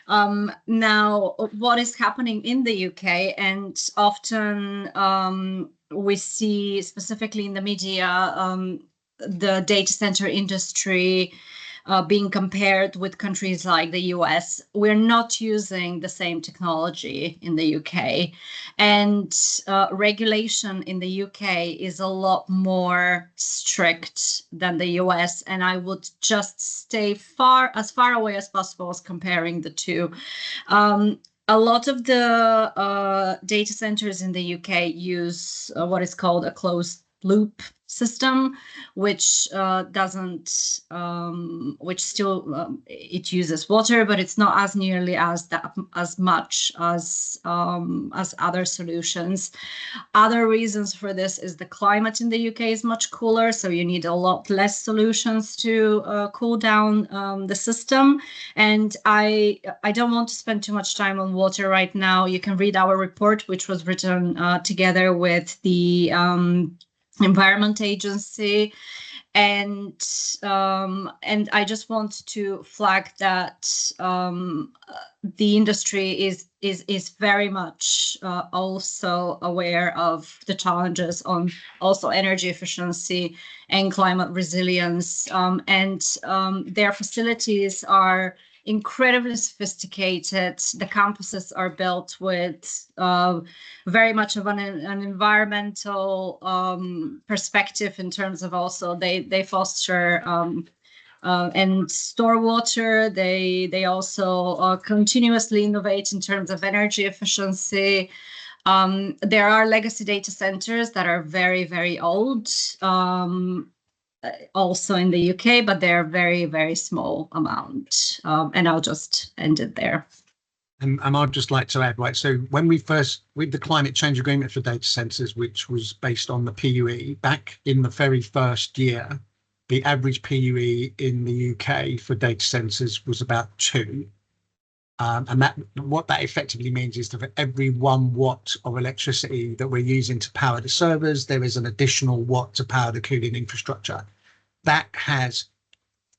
[SPEAKER 3] Now, what is happening in the UK, and often we see specifically in the media, the data center industry being compared with countries like the US, we're not using the same technology in the UK. And regulation in the UK is a lot more strict than the US. And I would just stay as far away as possible as comparing the two. A lot of the data centers in the UK use what is called a closed loop system, which which still it uses water, but it's not as nearly as much as other solutions. Other reasons for this is the climate in the UK is much cooler, so you need a lot less solutions to cool down the system. And I don't want to spend too much time on water right now. You can read our report, which was written together with the Environment Agency, and I just want to flag that the industry is very much also aware of the challenges on also energy efficiency and climate resilience, and their facilities are incredibly sophisticated. The campuses are built with very much of an environmental perspective in terms of also they foster and store water. They also continuously innovate in terms of energy efficiency. There are legacy data centers that are very, very old, also in the UK, but they're very, very small amount. And I'll just end it there.
[SPEAKER 2] And I'd just like to add, right, so when with the climate change agreement for data centers, which was based on the PUE, back in the very first year, the average PUE in the UK for data centers was about 2. And what that effectively means is that for every 1 watt of electricity that we're using to power the servers, there is an additional watt to power the cooling infrastructure. That has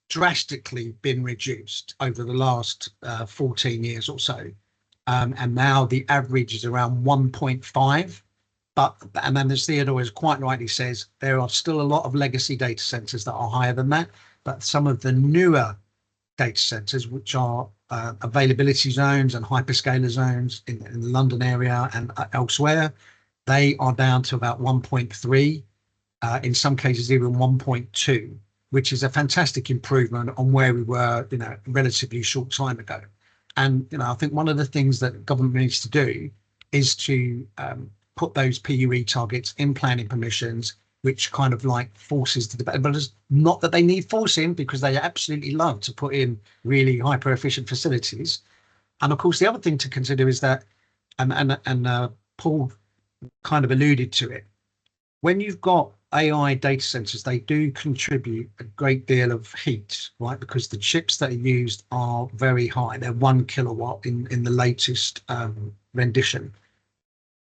[SPEAKER 2] drastically been reduced over the last 14 years or so. And now the average is around 1.5. And then as Teodora quite rightly says, there are still a lot of legacy data centers that are higher than that. But some of the newer data centers, which are availability zones and hyperscaler zones in the London area and elsewhere, they are down to about 1.3, in some cases even 1.2, which is a fantastic improvement on where we were, a relatively short time ago. And I think one of the things that government needs to do is to put those PUE targets in planning permissions, which kind of like forces the debate. But it's not that they need forcing, because they absolutely love to put in really hyper efficient facilities. And of course, the other thing to consider is that, and Paul kind of alluded to it, when you've got AI data centers, they do contribute a great deal of heat, right? Because the chips that are used are very high. They're 1 kilowatt in the latest rendition.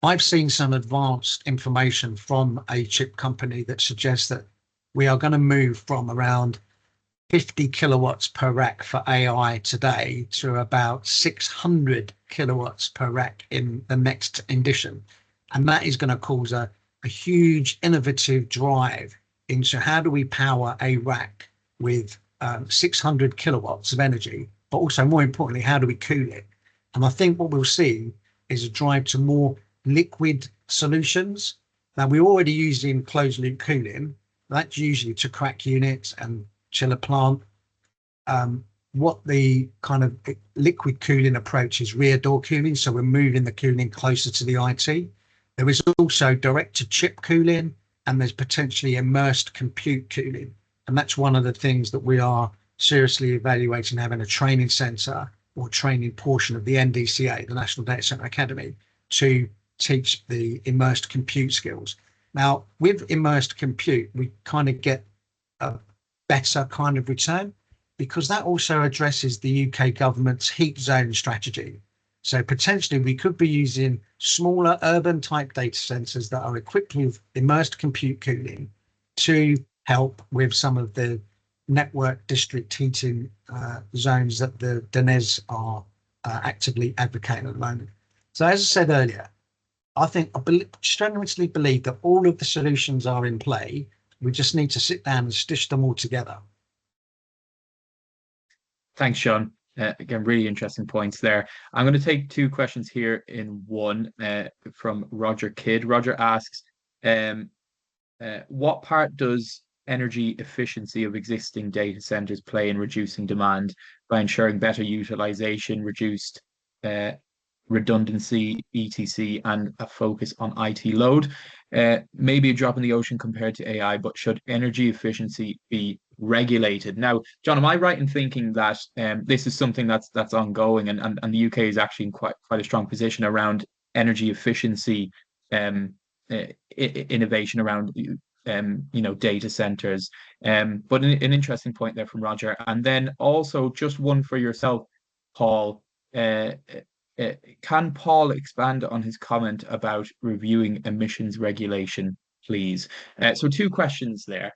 [SPEAKER 2] I've seen some advanced information from a chip company that suggests that we are going to move from around 50 kilowatts per rack for AI today to about 600 kilowatts per rack in the next edition. And that is going to cause a huge innovative drive into how do we power a rack with 600 kilowatts of energy, but also more importantly, how do we cool it? And I think what we'll see is a drive to more liquid solutions. Now, we're already using closed loop cooling. That's usually to crack units and chill a plant. What the kind of liquid cooling approach is rear door cooling. So we're moving the cooling closer to the IT. There is also direct to chip cooling, and there's potentially immersed compute cooling. And that's one of the things that we are seriously evaluating, having a training center or training portion of the NDCA, the National Data Center Academy, to teach the immersed compute skills. Now, with immersed compute, we kind of get a better kind of return, because that also addresses the UK government's heat zone strategy. So potentially we could be using smaller urban type data centers that are equipped with immersed compute cooling to help with some of the network district heating zones that the DNES are actively advocating at the moment. So as I said earlier, I strenuously believe that all of the solutions are in play. We just need to sit down and stitch them all together.
[SPEAKER 1] Thanks, Sean. Again, really interesting points there. I'm going to take two questions here in one from Roger Kidd. Roger asks, what part does energy efficiency of existing data centers play in reducing demand by ensuring better utilization, reduced redundancy, etc., and a focus on IT load? Maybe a drop in the ocean compared to AI, but should energy efficiency be regulated? Now, John, am I right in thinking that this is something that's ongoing, and the UK is actually in quite a strong position around energy efficiency innovation around data centers. But an interesting point there from Roger. And then also just one for yourself, Paul. Can Paul expand on his comment about reviewing emissions regulation, please? So two questions there.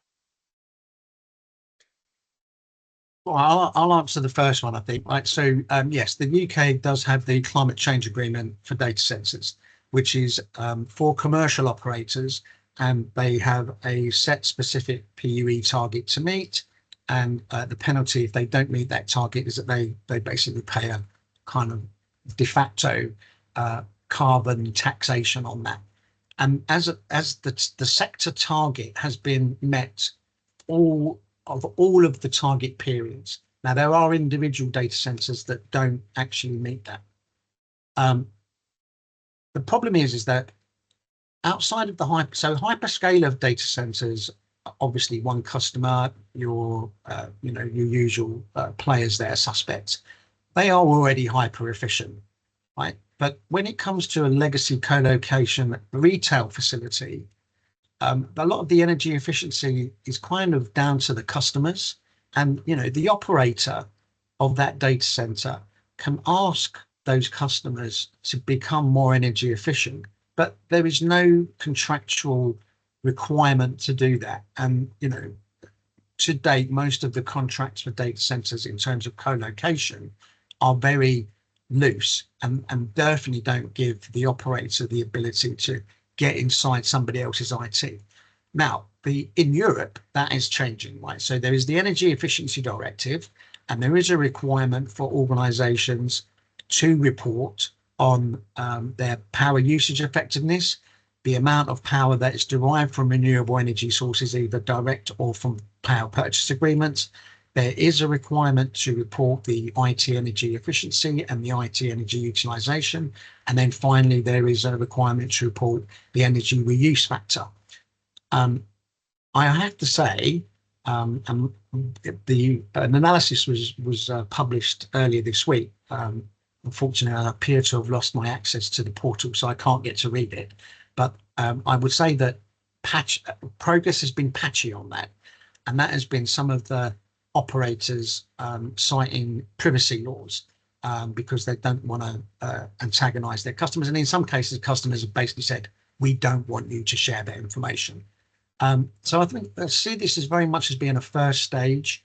[SPEAKER 2] Well, I'll answer the first one, I think. Right. So, yes, the UK does have the climate change agreement for data centers, which is for commercial operators, and they have a set specific PUE target to meet. And the penalty if they don't meet that target is that they basically pay a kind of de facto carbon taxation on that. And as the sector target has been met all of the target periods. Now, there are individual data centers that don't actually meet that. The problem is that outside of the hyperscaler data centers, obviously one customer, your usual players there, suspects, they are already hyper efficient, right? But when it comes to a legacy co-location retail facility, a lot of the energy efficiency is kind of down to the customers, and the operator of that data center can ask those customers to become more energy efficient, but there is no contractual requirement to do that. And to date, most of the contracts for data centers in terms of co-location are very loose and definitely don't give the operator the ability to get inside somebody else's IT. Now, in Europe, that is changing, right? So there is the Energy Efficiency Directive, and there is a requirement for organizations to report on their power usage effectiveness, the amount of power that is derived from renewable energy sources, either direct or from power purchase agreements. There is a requirement to report the IT energy efficiency and the IT energy utilization. And then finally, there is a requirement to report the energy reuse factor. I have to say, an analysis was published earlier this week. Unfortunately, I appear to have lost my access to the portal, so I can't get to read it. But I would say that progress has been patchy on that. And that has been some of the operators citing privacy laws because they don't want to antagonize their customers. And in some cases, customers have basically said, we don't want you to share that information. So I think I see this as very much as being a first stage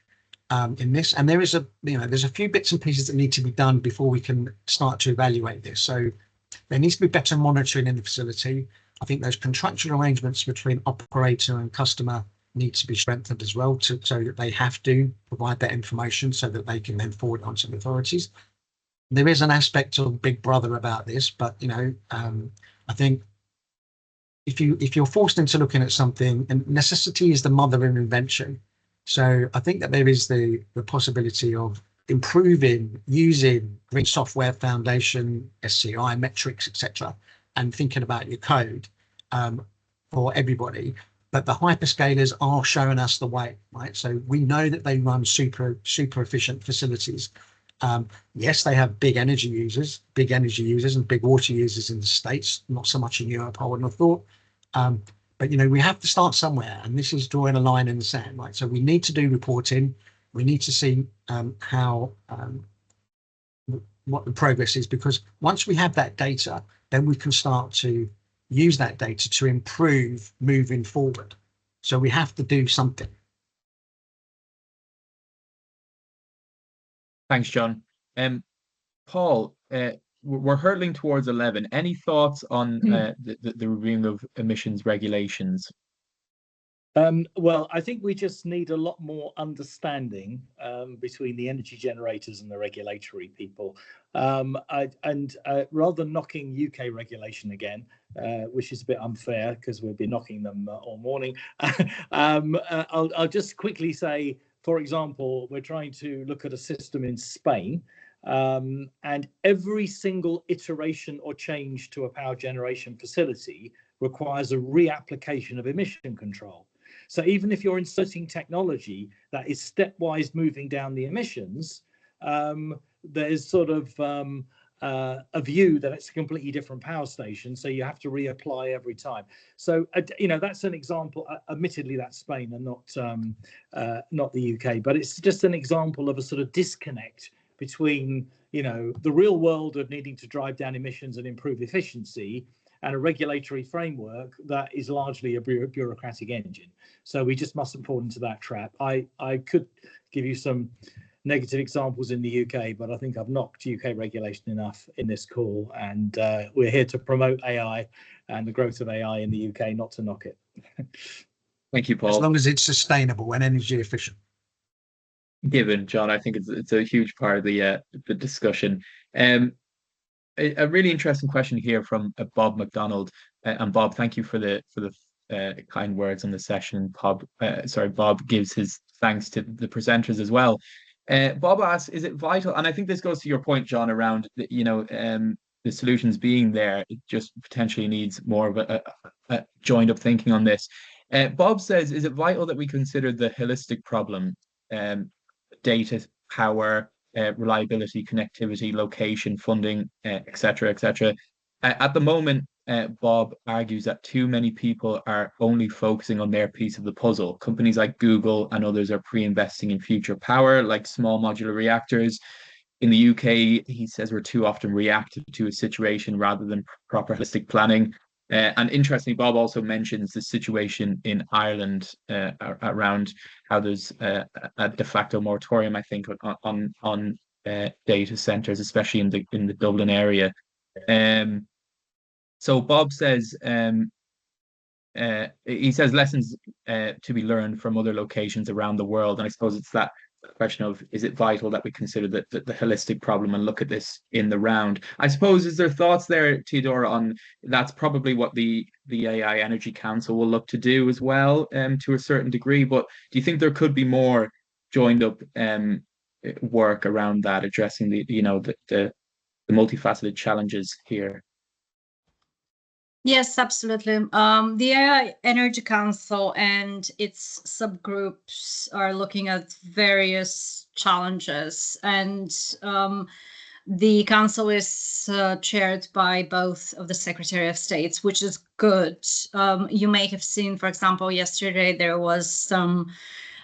[SPEAKER 2] in this. And there is there's a few bits and pieces that need to be done before we can start to evaluate this. So there needs to be better monitoring in the facility. I think those contractual arrangements between operator and customer needs to be strengthened as well, so that they have to provide that information so that they can then forward it on to the authorities. There is an aspect of Big Brother about this, but I think if you're forced into looking at something, and necessity is the mother of invention. So I think that there is the possibility of improving using Green Software Foundation, SCI metrics, etc., and thinking about your code for everybody. But the hyperscalers are showing us the way, right? So we know that they run super efficient facilities. Yes, they have big energy users and big water users in the States, not so much in Europe, I wouldn't have thought. But we have to start somewhere, and this is drawing a line in the sand, right? So we need to do reporting. We need to see what the progress is, because once we have that data, then we can start to use that data to improve moving forward. So we have to do something.
[SPEAKER 1] Thanks, John. Paul, we're hurtling towards 11. Any thoughts on the reviewing of emissions regulations?
[SPEAKER 4] Well, I think we just need a lot more understanding between the energy generators and the regulatory people. Rather than knocking UK regulation again, which is a bit unfair because we've been knocking them all morning, I'll just quickly say, for example, we're trying to look at a system in Spain, and every single iteration or change to a power generation facility requires a reapplication of emission control. So even if you're inserting technology that is stepwise moving down the emissions, there's sort of a view that it's a completely different power station, so you have to reapply every time. So you know, that's an example. Admittedly, that's Spain and not the UK, but it's just an example of a sort of disconnect between, you know, the real world of needing to drive down emissions and improve efficiency, and a regulatory framework that is largely a bureaucratic engine. So we just mustn't fall into that trap. I could give you some negative examples in the UK, but I think I've knocked UK regulation enough in this call, and we're here to promote AI and the growth of AI in the UK, not to knock it.
[SPEAKER 1] Thank you, Paul.
[SPEAKER 2] As long as it's sustainable and energy efficient.
[SPEAKER 1] Given, John, I think it's a huge part of the discussion. A really interesting question here from Bob McDonald, and Bob, thank you for the kind words on the session. Bob gives his thanks to the presenters as well. Bob asks, is it vital? And I think this goes to your point, John, around the solutions being there. It just potentially needs more of a joined up thinking on this. Bob says, is it vital that we consider the holistic problem, data, power, reliability, connectivity, location, funding, etc., etc. At the moment, Bob argues that too many people are only focusing on their piece of the puzzle. Companies like Google and others are pre-investing in future power, like small modular reactors. In the UK, he says we're too often reactive to a situation rather than proper holistic planning. And interestingly, Bob also mentions the situation in Ireland around how there's a de facto moratorium, I think, on data centers, especially in the Dublin area. So Bob says he says lessons to be learned from other locations around the world, and I suppose it's that question of, is it vital that we consider the holistic problem and look at this in the round? I suppose, is there thoughts there, Teodora, on that's probably what the AI Energy Council will look to do as well, to a certain degree, but do you think there could be more joined up work around that, addressing the multifaceted challenges here?
[SPEAKER 3] Yes, absolutely. The AI Energy Council and its subgroups are looking at various challenges, and the council is chaired by both of the Secretary of States, which is good. You may have seen, for example, yesterday there was some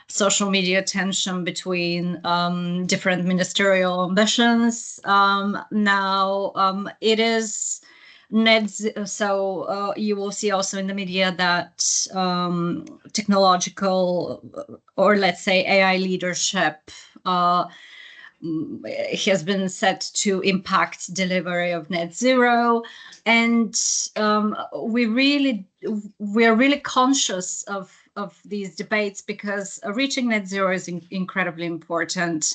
[SPEAKER 3] social media tension between different ministerial ambitions. Now it is so you will see also in the media that technological, or let's say AI leadership, has been set to impact delivery of net zero, and we're really conscious of these debates, because reaching net zero is incredibly important,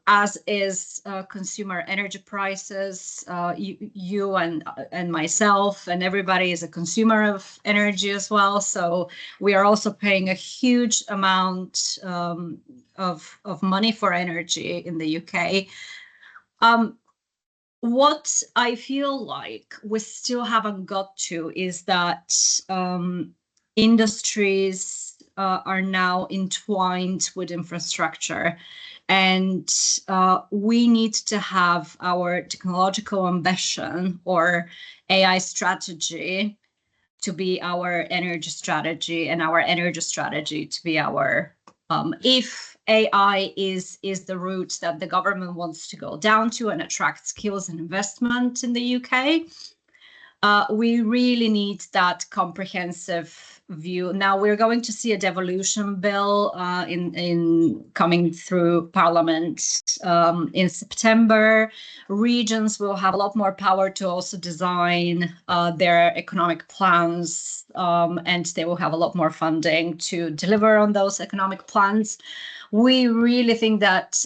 [SPEAKER 3] as is consumer energy prices. You and myself and everybody is a consumer of energy as well, so we are also paying a huge amount of money for energy in the UK. What I feel like we still haven't got to is that industries are now entwined with infrastructure, and we need to have our technological ambition or AI strategy to be our energy strategy, and our energy strategy to be our if AI is the route that the government wants to go down to and attract skills and investment in the UK, we really need that comprehensive view. Now we're going to see a devolution bill in coming through Parliament in September. Regions will have a lot more power to also design their economic plans, and they will have a lot more funding to deliver on those economic plans. We really think that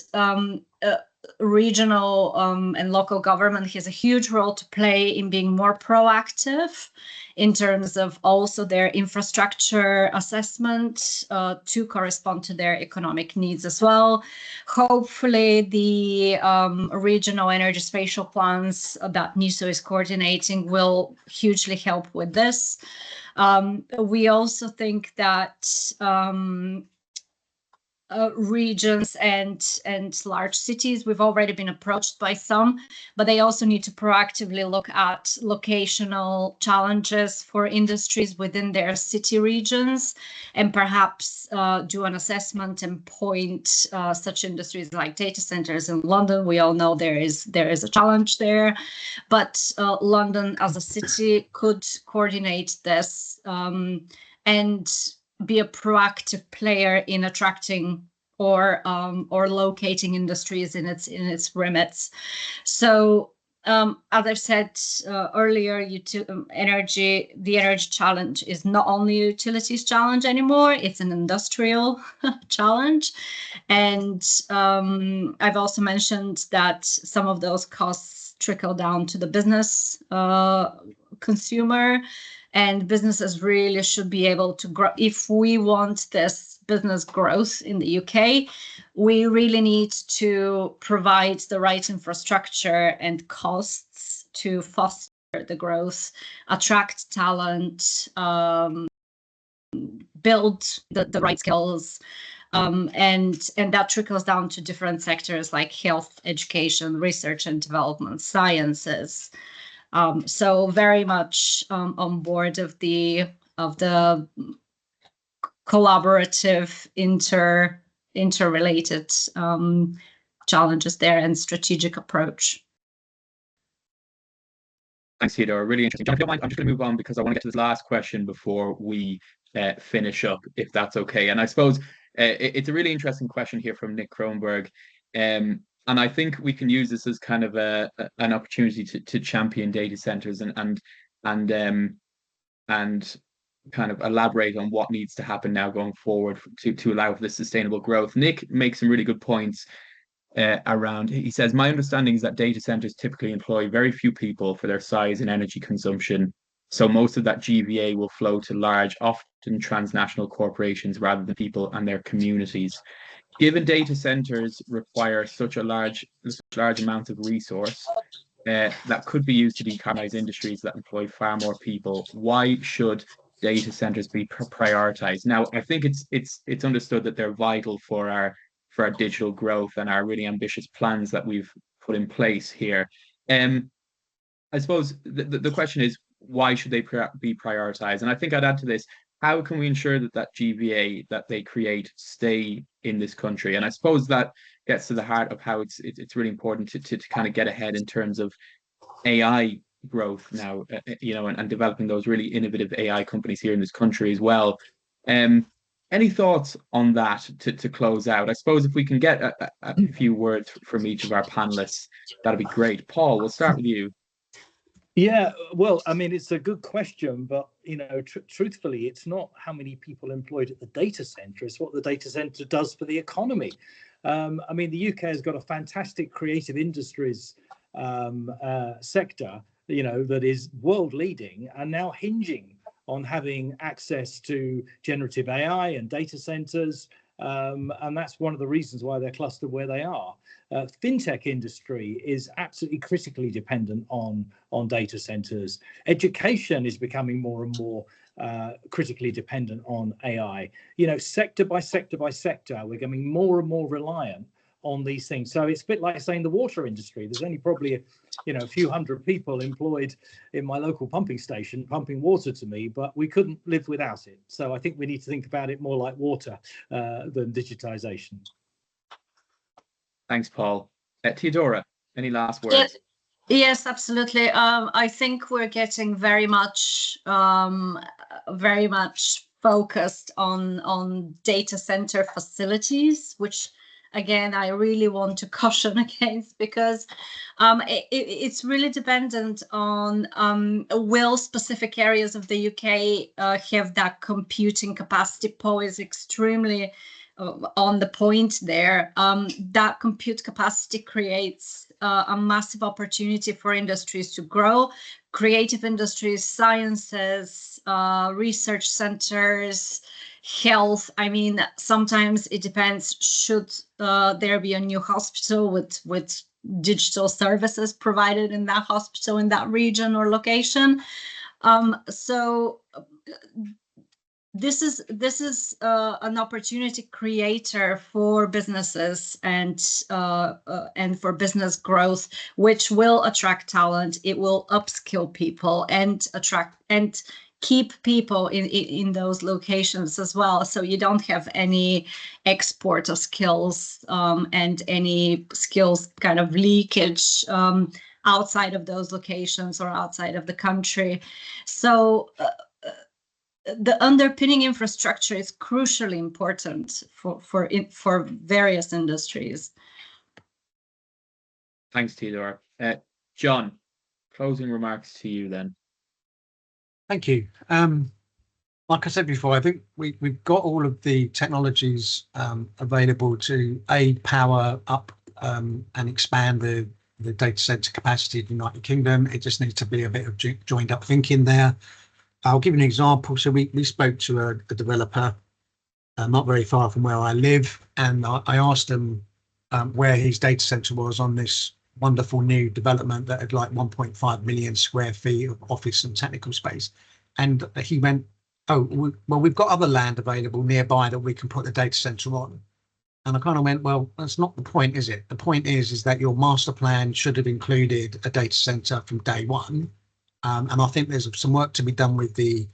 [SPEAKER 3] regional and local government has a huge role to play in being more proactive in terms of also their infrastructure assessment to correspond to their economic needs as well. Hopefully the regional energy spatial plans that NISO is coordinating will hugely help with this. We also think that regions and large cities, we've already been approached by some, but they also need to proactively look at locational challenges for industries within their city regions, and perhaps do an assessment and point such industries like data centers in London. We all know there is a challenge there, but London as a city could coordinate this and be a proactive player in attracting or locating industries in its remits. So as I've said earlier, the energy challenge is not only a utilities challenge anymore, it's an industrial challenge. And I've also mentioned that some of those costs trickle down to the business consumer, and businesses really should be able to grow. If we want this business growth in the UK, we really need to provide the right infrastructure and costs to foster the growth, attract talent, build the right skills, and that trickles down to different sectors like health, education, research and development, sciences. So very much on board of the collaborative, interrelated challenges there and strategic approach.
[SPEAKER 1] Thanks, Teodora. Really interesting. John, if you don't mind, I'm just going to move on because I want to get to this last question before we finish up, if that's okay. And I suppose it's a really interesting question here from Nick Kronberg. And I think we can use this as kind of an opportunity to champion data centers and kind of elaborate on what needs to happen now going forward to allow for this sustainable growth. Nick makes some really good points around. He says, my understanding is that data centers typically employ very few people for their size and energy consumption. So most of that GVA will flow to large, often transnational corporations rather than people and their communities. Given data centers require such a large amount of resource that could be used to decarbonize industries that employ far more people, why should data centers be prioritized? Now, I think it's understood that they're vital for our digital growth and our really ambitious plans that we've put in place here. I suppose the question is, why should they be prioritized? And I think I'd add to this, how can we ensure that GVA that they create stay in this country? And I suppose that gets to the heart of how it's really important to kind of get ahead in terms of AI growth now, and developing those really innovative AI companies here in this country as well. Any thoughts on that to close out? I suppose if we can get a few words from each of our panelists, that'd be great. Paul, we'll start with you.
[SPEAKER 4] Yeah, well, I mean, it's a good question, but, truthfully, it's not how many people employed at the data center, it's what the data center does for the economy. I mean, the UK has got a fantastic creative industries sector, that is world leading and now hinging on having access to generative AI and data centers. And that's one of the reasons why they're clustered where they are. Fintech industry is absolutely critically dependent on data centers. Education is becoming more and more critically dependent on AI. Sector by sector by sector, we're becoming more and more reliant on these things. So it's a bit like saying the water industry. There's only probably a few hundred people employed in my local pumping station pumping water to me, but we couldn't live without it. So I think we need to think about it more like water than digitization.
[SPEAKER 1] Thanks, Paul. Teodora, any last words?
[SPEAKER 3] Yes, absolutely. I think we're getting very much focused on data center facilities, which again I really want to caution against, because it's really dependent on will specific areas of the UK have that computing capacity. Paul is extremely on the point there. That compute capacity creates a massive opportunity for industries to grow, creative industries, sciences, research centers, health. I mean, sometimes it depends, should there be a new hospital with digital services provided in that hospital, in that region or location. So this is an opportunity creator for businesses and for business growth, which will attract talent. It will upskill people and attract and keep people in those locations as well. So you don't have any export of skills and any skills kind of leakage outside of those locations or outside of the country. So the underpinning infrastructure is crucially important for various industries.
[SPEAKER 1] Thanks, Teodora. John, closing remarks to you then.
[SPEAKER 2] Thank you. Like I said before, I think we've got all of the technologies available to power up and expand the data center capacity of the United Kingdom. It just needs to be a bit of joined up thinking there. I'll give you an example. So we spoke to a developer not very far from where I live, and I asked him where his data center was on this wonderful new development that had like 1.5 million square feet of office and technical space. And he went, oh, well, we've got other land available nearby that we can put the data center on. And I kind of went, well, that's not the point, is it? The point is that your master plan should have included a data center from day one. And I think there's some work to be done with the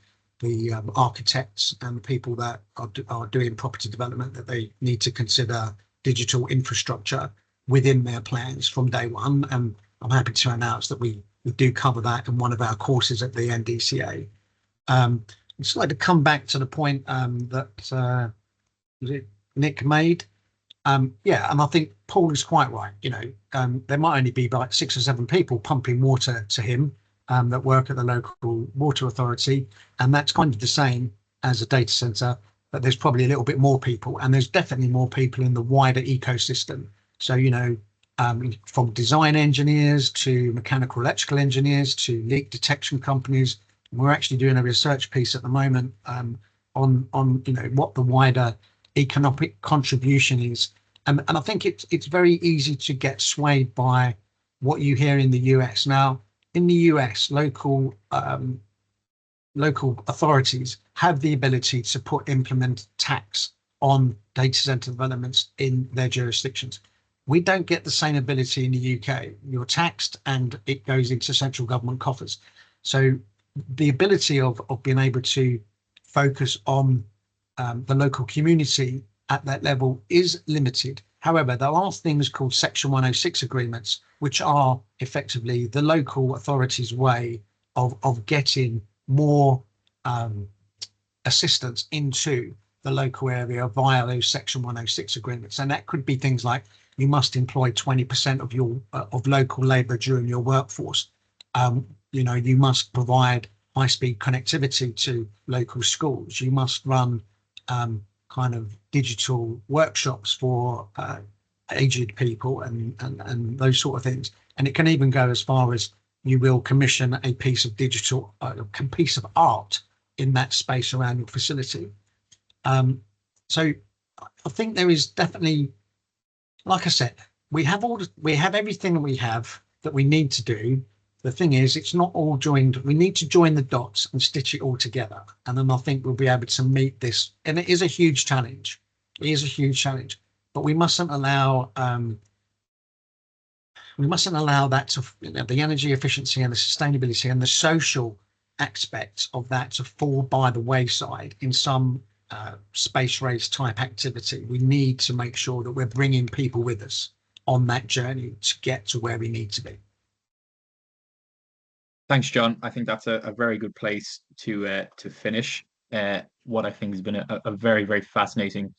[SPEAKER 2] architects and the people that are doing property development, that they need to consider digital infrastructure within their plans from day one. And I'm happy to announce that we do cover that in one of our courses at the NDCA. I'd just like to come back to the point that Nick made. Yeah, and I think Paul is quite right. You know, there might only be like 6 or 7 people pumping water to him that work at the local water authority, and that's kind of the same as a data center, but there's probably a little bit more people, and there's definitely more people in the wider ecosystem. So, you know, from design engineers to mechanical electrical engineers to leak detection companies. We're actually doing a research piece at the moment on you know, what the wider economic contribution is, and I think it's very easy to get swayed by what you hear in the US. Now, in the US, local authorities have the ability to implement tax on data center developments in their jurisdictions. We don't get the same ability in the UK. You're taxed and it goes into central government coffers. So the ability of being able to focus on the local community at that level is limited. However, there are things called Section 106 agreements, which are effectively the local authorities' way of getting more assistance into the local area via those Section 106 agreements. And that could be things like you must employ 20% of your of local labour during your workforce. You know, you must provide high-speed connectivity to local schools. You must run kind of digital workshops for aged people and those sort of things. And it can even go as far as you will commission a piece of digital, piece of art in that space around your facility. So I think there is definitely, like I said, we have everything that we have that we need to do. The thing is, it's not all joined. We need to join the dots and stitch it all together. And then I think we'll be able to meet this. And it is a huge challenge. It is a huge challenge, but we mustn't allow that to, you know, the energy efficiency and the sustainability and the social aspects of that to fall by the wayside in some space race type activity. We need to make sure that we're bringing people with us on that journey to get to where we need to be.
[SPEAKER 1] Thanks, John. I think that's a very good place to finish what I think has been a very, very fascinating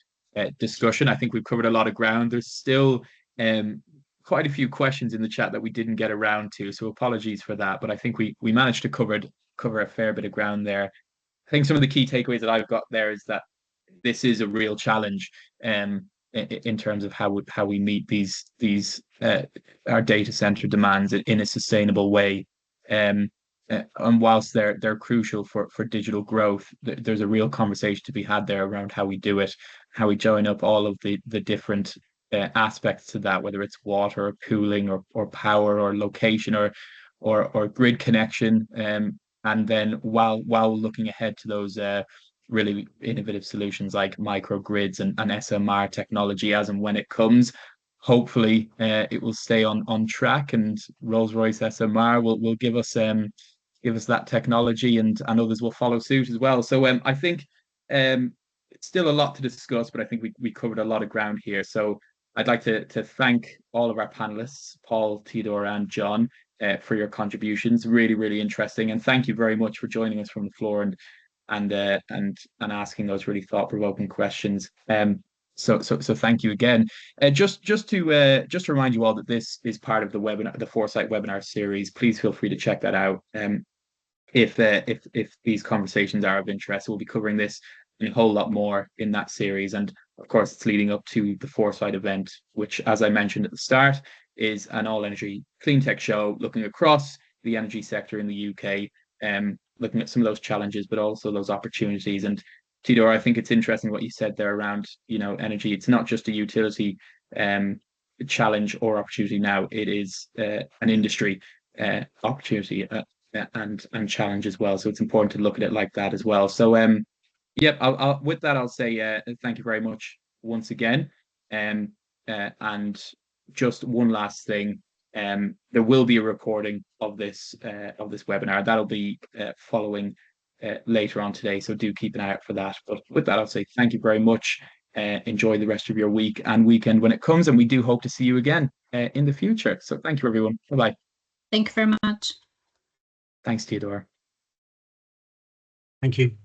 [SPEAKER 1] discussion. I think we've covered a lot of ground. There's still quite a few questions in the chat that we didn't get around to, so apologies for that. But I think we managed to cover a fair bit of ground there. I think some of the key takeaways that I've got there is that this is a real challenge in terms of how we meet these our data center demands in a sustainable way. And whilst they're crucial for digital growth, there's a real conversation to be had there around how we do it, how we join up all of the different aspects to that, whether it's water or cooling or power or location or grid connection. And then while looking ahead to those really innovative solutions like microgrids and SMR technology as and when it comes, hopefully it will stay on track, and Rolls-Royce SMR will give us that technology, and others will follow suit as well. So I think it's still a lot to discuss, but I think we covered a lot of ground here. So I'd like to thank all of our panelists, Paul, Teodora, and John, for your contributions. Really, really interesting, and thank you very much for joining us from the floor and asking those really thought-provoking questions. So thank you again. Just to remind you all that this is part of the webinar, the Foresight webinar series. Please feel free to check that out. If these conversations are of interest, we'll be covering this and a whole lot more in that series. And of course, it's leading up to the Foresight event, which, as I mentioned at the start, is an all-energy clean tech show looking across the energy sector in the UK, looking at some of those challenges, but also those opportunities. And Teodora, I think it's interesting what you said there around, energy. It's not just a utility challenge or opportunity now. It is an industry opportunity and challenge as well. So it's important to look at it like that as well. So I'll with that, I'll say thank you very much once again. And just one last thing. There will be a recording of this webinar that'll be following later on today, so do keep an eye out for that. But with that, I'll say thank you very much. Enjoy the rest of your week and weekend when it comes, and we do hope to see you again in the future. So thank you, everyone. Bye-bye.
[SPEAKER 3] Thank you very much.
[SPEAKER 1] Thanks, Teodora.
[SPEAKER 2] Thank you.